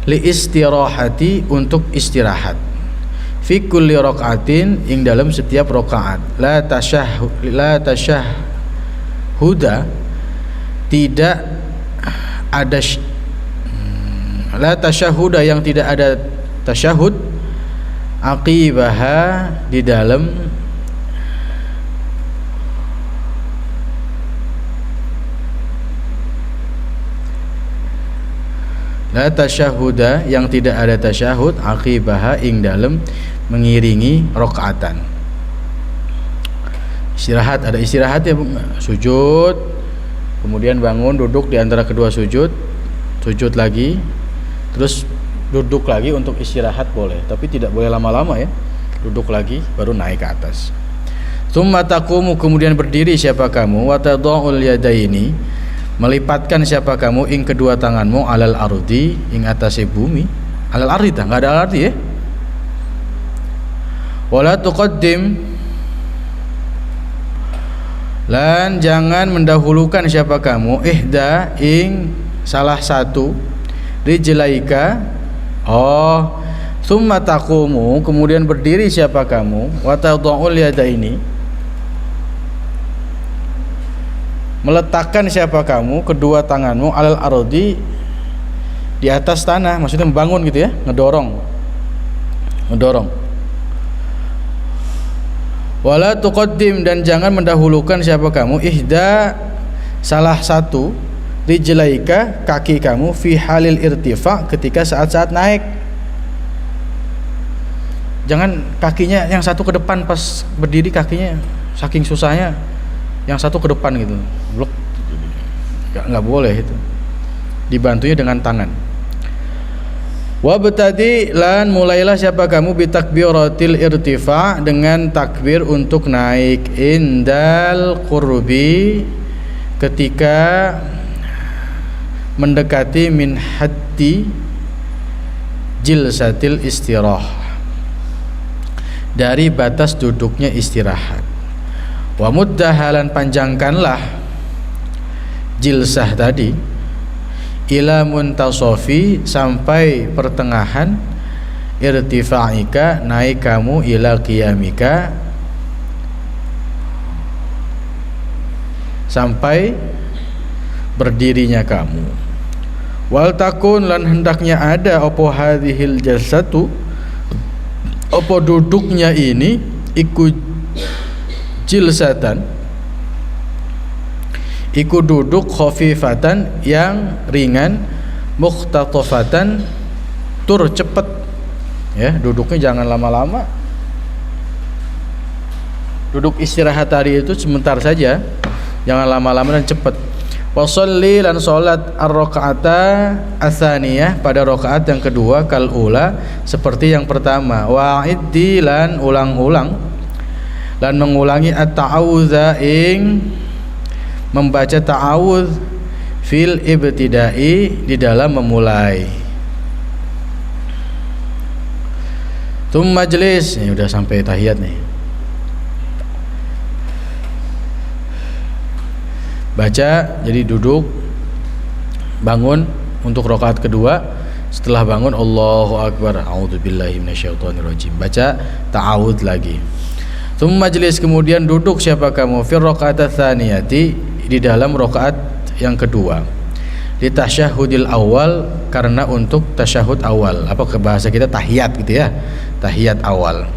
Speaker 1: li istirahati, untuk istirahat, fi kulli rakaatin, ing dalam setiap rakaat. La tashahhuda, tidak ada la tashahhuda, yang tidak ada tasyahud, aqibaha, di dalam la tasyahuda, yang tidak ada tasyahud, aqibaha, ing dalam mengiringi rakaatan. Istirahat, ada istirahat ya, sujud, kemudian bangun, duduk di antara kedua sujud, sujud lagi, terus duduk lagi untuk istirahat boleh, tapi tidak boleh lama-lama ya. Duduk lagi baru naik ke atas. Tsumma taqumu, kemudian berdiri siapa kamu, wa tadha'ul yadaini, melipatkan siapa kamu ing kedua tanganmu, alal ardi, ing atase bumi. Alal ardi, enggak ada arti ya. Wala tuqaddim, lan jangan mendahulukan siapa kamu, ihda, ing salah satu, rijlaika. Tsumma taqumu, kemudian berdiri siapa kamu, wa tadha'ul yadaini, meletakkan siapa kamu kedua tanganmu, alal ardi, di atas tanah, maksudnya membangun gitu ya, ngedorong. Wala tuqaddim, dan jangan mendahulukan siapa kamu, ihda, salah satu, rijlaika, kaki kamu, fi halil irtifa, ketika saat-saat naik. Jangan kakinya yang satu ke depan pas berdiri, kakinya saking susahnya yang satu ke depan gitu, blok, nggak boleh itu. Dibantunya dengan tangan. Wabtadi, lan mulailah siapa kamu, bitakbiratil irtifa, dengan takbir untuk naik, indal qurbi, ketika mendekati, min haddi jilsatil istirah, dari batas duduknya istirahat. Wa muddahalan, panjangkanlah jilsah tadi, ila muntasofi, sampai pertengahan, irtifa'ika, naik kamu, ila qiyamika, sampai berdirinya kamu. Wal takun, lan hendaknya ada, opo hadhil jalsatu, opo duduknya ini, iku jilsatan, iku duduk, khafifatan, yang ringan, mukhtatafatan, tur cepet ya, duduknya jangan lama-lama. Duduk istirahat tadi itu sebentar saja, jangan lama-lama dan cepat. Wa sholli lan salat ar-rakaata ats-tsaniyah pada rakaat yang kedua kal ula seperti yang pertama. Wa iddi lan ulang-ulang lan mengulangi at-ta'awudza ing membaca ta'awudz fil ibtida'i di dalam memulai. Tum majlis, ini udah sampai tahiyat nih. Baca, jadi duduk, bangun untuk rakaat kedua. Setelah bangun Allahu Akbar, a'udzubillahi minasyaitonirrajim. Baca ta'awudz lagi. Tsumma majlis, kemudian duduk siapa kamu fi rakaat tsaniyati di dalam rakaat yang kedua. Di tasyahudil awal, karena untuk tasyahud awal. Apa ke bahasa kita tahiyat gitu ya. Tahiyat awal.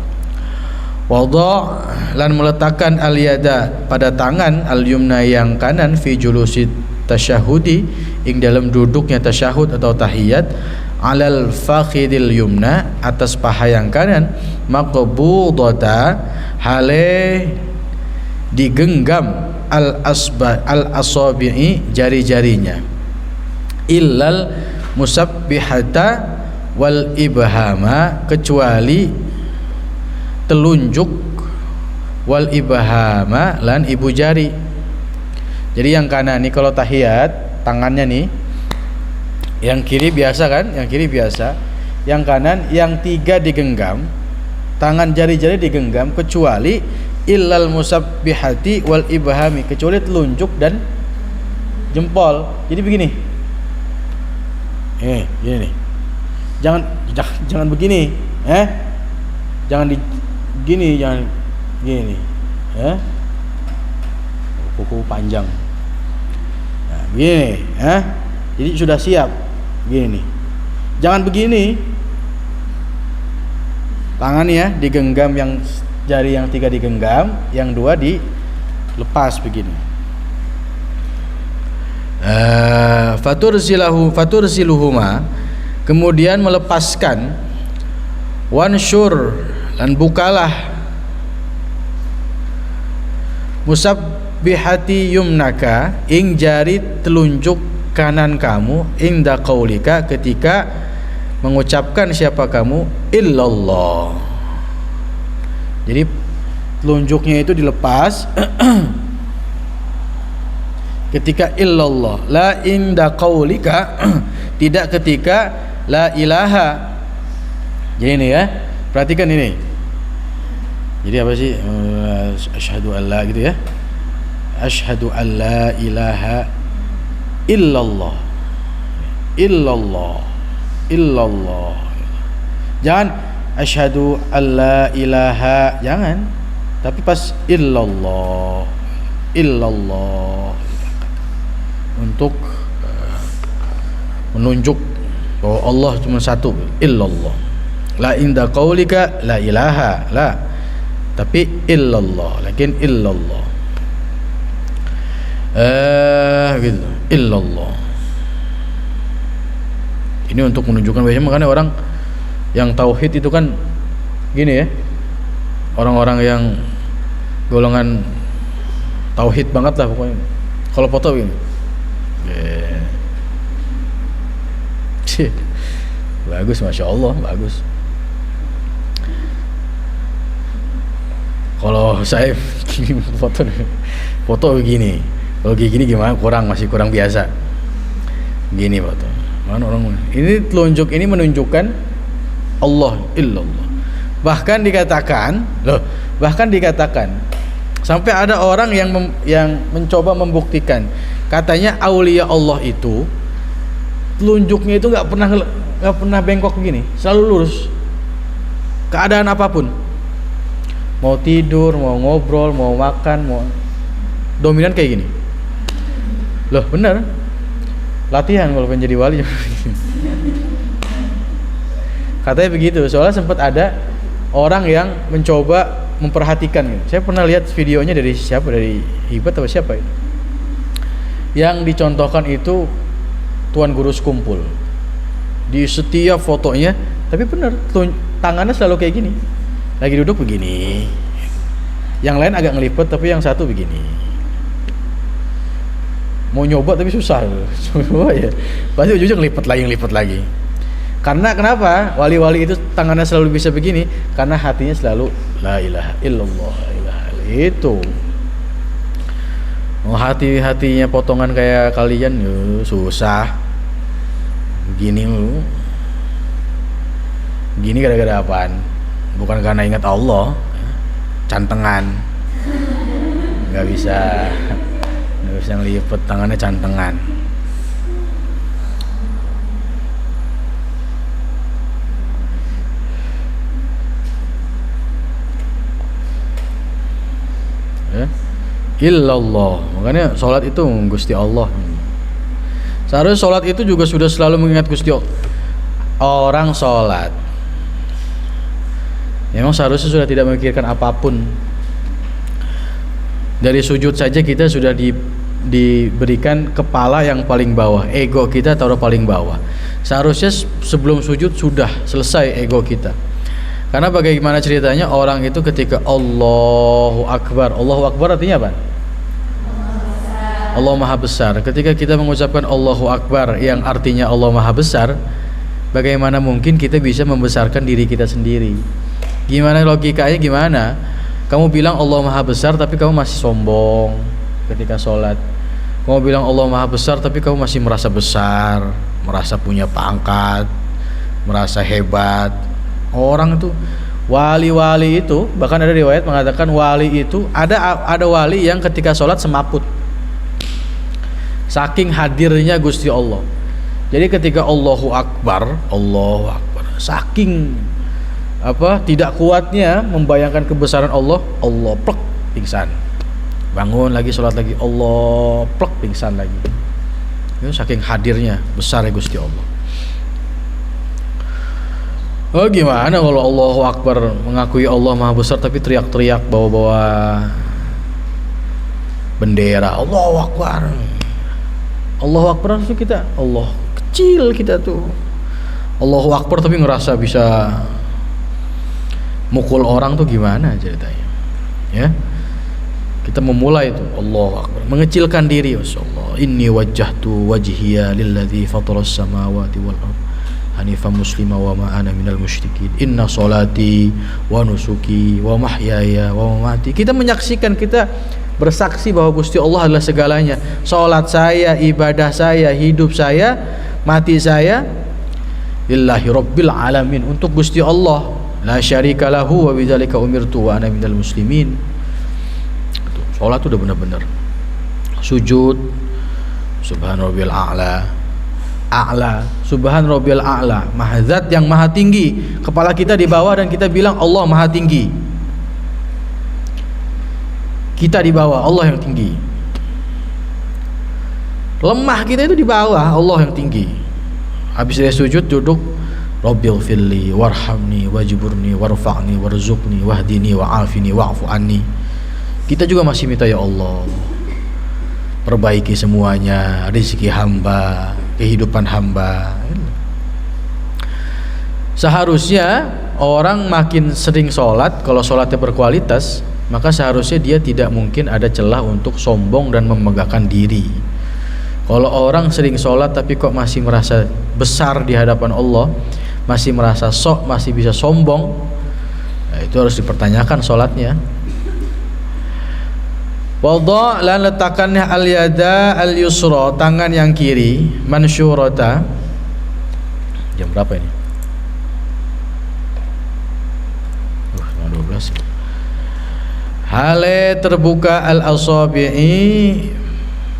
Speaker 1: Wadha lan meletakkan al-yada pada tangan al-yumna yang kanan fi julusi tasyahudi ing dalam duduknya tasyahud atau tahiyat alal fakhidil yumna atas paha yang kanan maqbudata hale digenggam al-asabi'i jari-jarinya illal musabbihata wal ibhama kecuali telunjuk wal ibhama lan ibu jari. Jadi yang kanan nih kalau tahiyat tangannya nih, yang kiri biasa kan, yang kiri biasa, yang kanan yang tiga digenggam, tangan jari-jari digenggam kecuali illal musabbihati wal ibhami, kecuali telunjuk dan jempol. Jadi begini, gini nih, jangan begini, jangan di gini, jangan gini, kuku panjang, nah, gini, jadi sudah siap, gini, jangan begini, tangannya digenggam, yang jari yang tiga digenggam, yang dua dilepas begini. Fatursiluhuma, kemudian melepaskan, wansyur dan bukalah musabbihati yumnaka ing jari telunjuk kanan kamu inda qaulika ketika mengucapkan siapa kamu illallah. Jadi telunjuknya itu dilepas ketika illallah, la inda qaulika tidak ketika la ilaha. Jadi ini ya, perhatikan ini. Jadi apa sih? Asyhadu an la gitu ya. Asyhadu an la ilaha illallah. Illallah. Illallah. Jangan asyhadu an la ilaha, jangan. Tapi pas illallah. Illallah. Untuk menunjuk bahwa Allah cuma satu, illallah. La inda qaulika la ilaha, la, tapi illallah, lakin illallah, gitu, illallah. Ini untuk menunjukkan biasanya, makanya orang yang tauhid itu kan gini ya, orang-orang yang golongan tauhid banget lah pokoknya. Kalau foto begini, bagus, masya Allah, bagus. Kalau saya foto begini, kalau gini gimana? Masih kurang biasa. Gini foto. Mana orang ini telunjuk ini menunjukkan Allah illallah. Bahkan dikatakan sampai ada orang yang mencoba membuktikan, katanya aulia Allah itu telunjuknya itu nggak pernah bengkok begini, selalu lurus. Keadaan apapun. Mau tidur, mau ngobrol, mau makan, mau dominan kayak gini. Loh, bener. Latihan kalau pengen jadi wali. Katanya begitu. Soalnya sempat ada orang yang mencoba memperhatikan gitu. Saya pernah lihat videonya dari siapa, dari Hibat atau siapa itu. Yang dicontohkan itu Tuan Guru Sekumpul. Di setiap fotonya, tapi bener, tangannya selalu kayak gini. Lagi duduk begini, Yang lain agak ngelipet, tapi yang satu begini. Mau nyoba tapi susah. Coba ya. Pasti ujungnya ngelipet lagi. Karena kenapa? Wali-wali itu tangannya selalu bisa begini, karena hatinya selalu la ilaha illallah, la ilaha illallah. Itu. Oh, hatinya potongan kayak kalian susah. Begini lu. Gini gara-gara apaan? Bukan karena ingat Allah. Cantengan. Nggak bisa ngelipet, tangannya cantengan. Ya. Illallah. Makanya sholat itu Gusti Allah. Seharusnya sholat itu juga sudah selalu mengingat Gusti Allah. Orang sholat memang seharusnya sudah tidak memikirkan apapun. Dari sujud saja kita sudah diberikan kepala yang paling bawah, ego kita taruh paling bawah. Seharusnya sebelum sujud sudah selesai ego kita. Karena bagaimana ceritanya orang itu ketika Allahu Akbar artinya apa? Allah Maha Besar. Ketika kita mengucapkan Allahu Akbar yang artinya Allah Maha Besar, bagaimana mungkin kita bisa membesarkan diri kita sendiri? Gimana logikanya gimana? Kamu bilang Allah Maha Besar tapi kamu masih sombong ketika sholat. Kamu bilang Allah Maha Besar tapi kamu masih merasa besar, merasa punya pangkat, merasa hebat. Orang itu wali-wali itu, bahkan ada riwayat mengatakan wali itu ada wali yang ketika sholat semaput. Saking hadirnya Gusti Allah. Jadi ketika Allahu Akbar, saking tidak kuatnya membayangkan kebesaran Allah plek pingsan. Bangun lagi sholat lagi, Allah plek pingsan lagi. Itu saking hadirnya besar ya Gusti Allah. Oh gimana kalau Allahu Akbar mengakui Allah Maha Besar tapi teriak-teriak bawa-bawa bendera Allahu Akbar. Allahu Akbar itu kita Allah kecil kita tuh. Allahu Akbar tapi ngerasa bisa mukul orang tuh gimana ceritanya? Ya. Kita memulai itu Allahu Akbar, mengecilkan diri. Masyaallah. Inni wajjahtu wajhiya lilladzi fataras samawati wal ardh hanifan muslima wa ma ana minal musyrikin. Inna sholati wa nusuki wa mahyaya wa mamati. Kita menyaksikan, kita bersaksi bahwa Gusti Allah adalah segalanya. Salat saya, ibadah saya, hidup saya, mati saya lillahi rabbil alamin, untuk Gusti Allah. La syarika lahu wa bidzalika umirtu wa ana minal muslimin. Salat itu udah benar-benar sujud subhan rabbil a'la, subhan rabbil a'la, maha zat yang maha tinggi, kepala kita di bawah dan kita bilang Allah maha tinggi. Kita di bawah, Allah yang tinggi. Lemah kita itu di bawah, Allah yang tinggi. Habis dari sujud duduk, Rabbil firli warhamni wajburni warfa'ni warzuqni wahdini wa'afini wa'fu anni. Kita juga masih minta ya Allah, perbaiki semuanya, rezeki hamba, kehidupan hamba. Seharusnya orang makin sering sholat, kalau sholatnya berkualitas, maka seharusnya dia tidak mungkin ada celah untuk sombong dan memegahkan diri. Kalau orang sering sholat tapi kok masih merasa besar di hadapan Allah, masih merasa sok, masih bisa sombong, nah itu harus dipertanyakan sholatnya. Wadha' lan letakkannya al-yada al-yusra, tangan yang kiri, mansyurata. Jam berapa ini? 12. Hale terbuka al-asabi'i,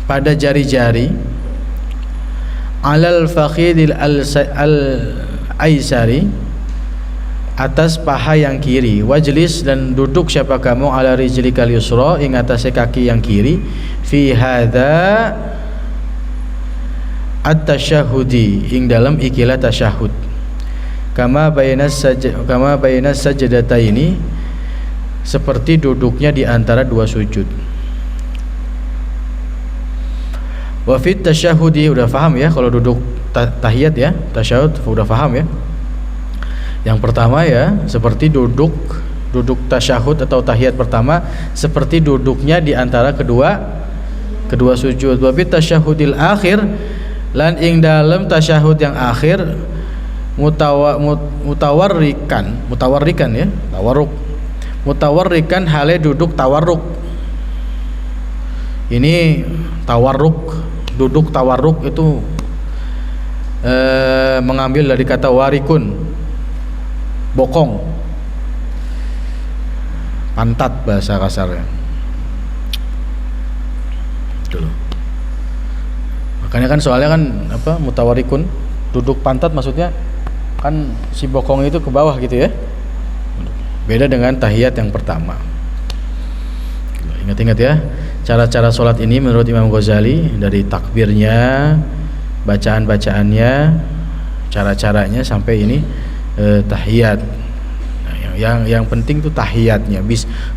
Speaker 1: pada jari-jari, alal fakhidil al-aisari, atas paha yang kiri. Wajlis, dan duduk siapa kamu, ala rijlikal yusra, ing atasnya kaki yang kiri, fi hadza at-tasyahudi, ing dalam ikilah tasyahud, kama bainas sajdataini, seperti duduknya di antara dua sujud. Wa fit tasyahudi, udah paham ya kalau duduk tahiyat ya, tasyahud udah paham ya. Yang pertama ya, seperti duduk duduk tasyahud atau tahiyat pertama seperti duduknya di antara kedua sujud. Tapi tasyahudil akhir lan ing dalem tasyahud yang akhir mutawarrikan ya, mutawarrikan hale duduk tawarruk. Ini tawarruk, duduk tawarruk itu mengambil dari kata warikun, bokong, pantat bahasa kasarnya. Dulu. Makanya kan soalnya kan apa mutawarikun, duduk pantat maksudnya kan si bokong itu ke bawah gitu ya. Beda dengan tahiyat yang pertama. Ingat-ingat ya, cara-cara sholat ini menurut Imam Ghazali dari takbirnya, bacaan-bacaannya, cara-caranya sampai ini tahiyat. Nah, yang penting tuh tahiyatnya,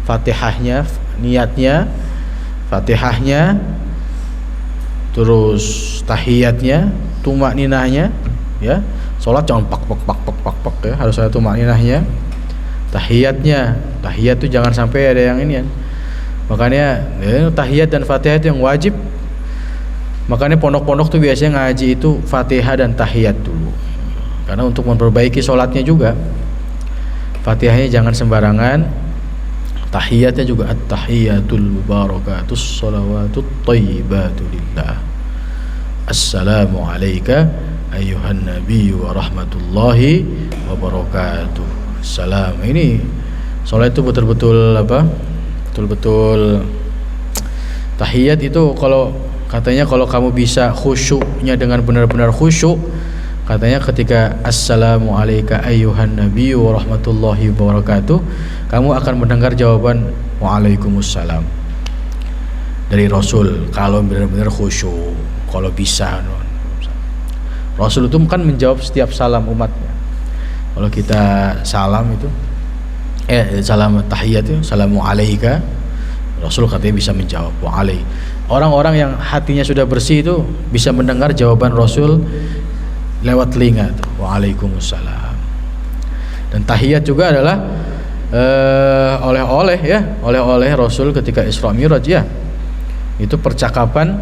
Speaker 1: Fatihahnya, niatnya, Fatihahnya, terus tahiyatnya, tumakninahnya, ya. Sholat jangan pak ya, harus ada tumakninahnya. Tahiyatnya, tahiyat tuh jangan sampai ada yang ini ya. Makanya tahiyat dan Fatihah itu yang wajib. Makanya pondok-pondok tuh biasanya ngaji itu Fatihah dan tahiyat dulu. Karena untuk memperbaiki sholatnya juga. Fatihahnya jangan sembarangan. Tahiyatnya juga at-tahiyatul mubarakatus shalawatut thayyibatu lillah. Assalamu alayka ayyuhan nabiyyu wa rahmatullahi wa barakatuh. Salam. Ini sholat itu betul-betul apa? Betul-betul tahiyat itu kalau katanya kalau kamu bisa khusyuknya dengan benar-benar khusyuk, katanya ketika assalamu alayka ayyuhan nabiyyu wa rahmatullahi wa barakatuh, kamu akan mendengar jawaban waalaikumsalam dari Rasul kalau benar-benar khusyuk. Kalau bisa Rasul itu kan menjawab setiap salam umatnya. Kalau kita salam itu salam tahiyat itu salamu alaika, Rasul katanya bisa menjawab wa alai. Orang-orang yang hatinya sudah bersih itu bisa mendengar jawaban Rasul lewat telinga tuh, waalaikumsalam. Dan tahiyat juga adalah oleh-oleh ya, oleh-oleh Rasul ketika Isra Mi'raj ya. Itu percakapan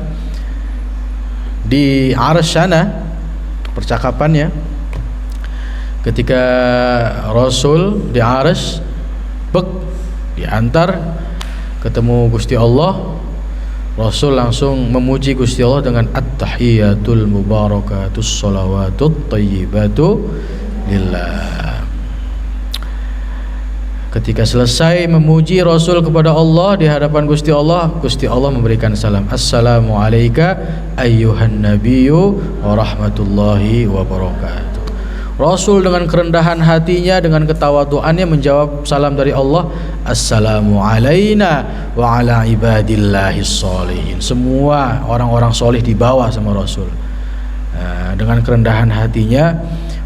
Speaker 1: di arsy sana, percakapannya ketika Rasul di arsy diantar ketemu Gusti Allah, Rasul langsung memuji Gusti Allah dengan at-tahiyatul mubarakatus shalawatut thayyibatu lillah. Ketika selesai memuji Rasul kepada Allah di hadapan Gusti Allah memberikan salam, assalamu alayka ayyuhan nabiyyu wa rahmatullahi wa barakatuh. Rasul dengan kerendahan hatinya, dengan ketawaduannya menjawab salam dari Allah, assalamu alayna wa ala ibadillahis sholihin. Semua orang-orang solih di bawah sama Rasul. Dengan kerendahan hatinya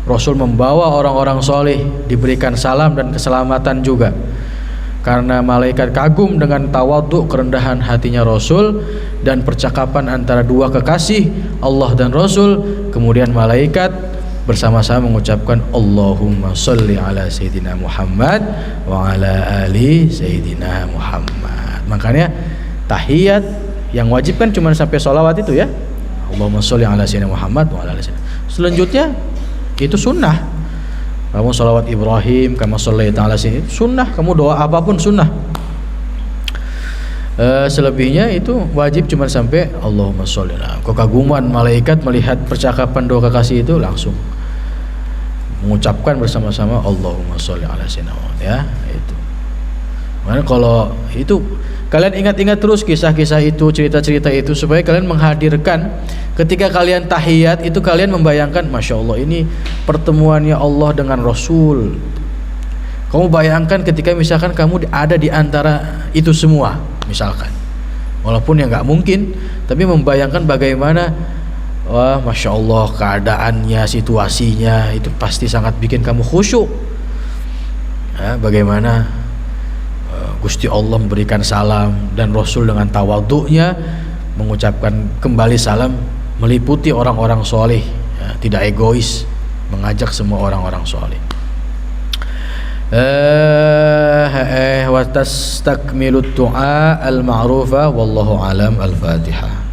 Speaker 1: Rasul membawa orang-orang solih diberikan salam dan keselamatan juga. Karena malaikat kagum dengan tawadhu kerendahan hatinya Rasul dan percakapan antara dua kekasih Allah dan Rasul, kemudian malaikat bersama-sama mengucapkan Allahumma sholli ala Sayyidina Muhammad wa ala ali Sayyidina Muhammad. Makanya tahiyat yang wajib kan cuma sampai sholawat itu ya, Allahumma sholli ala Sayyidina Muhammad wa ala ali Sayyidina. Selanjutnya itu sunnah. Kamu sholawat Ibrahim, kamu sholli ta'ala sini sunnah, kamu doa apapun sunnah. Selebihnya itu wajib cuma sampai Allahumma sholli. Kekaguman malaikat melihat percakapan dua kekasih itu langsung mengucapkan bersama-sama Allahumma sholli ala sayyidina Muhammad ya, itu. Makanya kalau itu kalian ingat-ingat terus kisah-kisah itu, cerita-cerita itu supaya kalian menghadirkan ketika kalian tahiyat itu kalian membayangkan Masya Allah ini pertemuannya Allah dengan Rasul. Kamu bayangkan ketika misalkan kamu ada di antara itu semua misalkan, walaupun ya nggak mungkin, tapi membayangkan bagaimana wah Masya Allah keadaannya, situasinya itu pasti sangat bikin kamu khusyuk ya, bagaimana Gusti Allah memberikan salam dan Rasul dengan tawadhu'nya mengucapkan kembali salam, meliputi orang-orang soleh ya, tidak egois, mengajak semua orang-orang soleh. wa tastakmilu du'a al-ma'rufa wallahu alam. Al-Fatihah.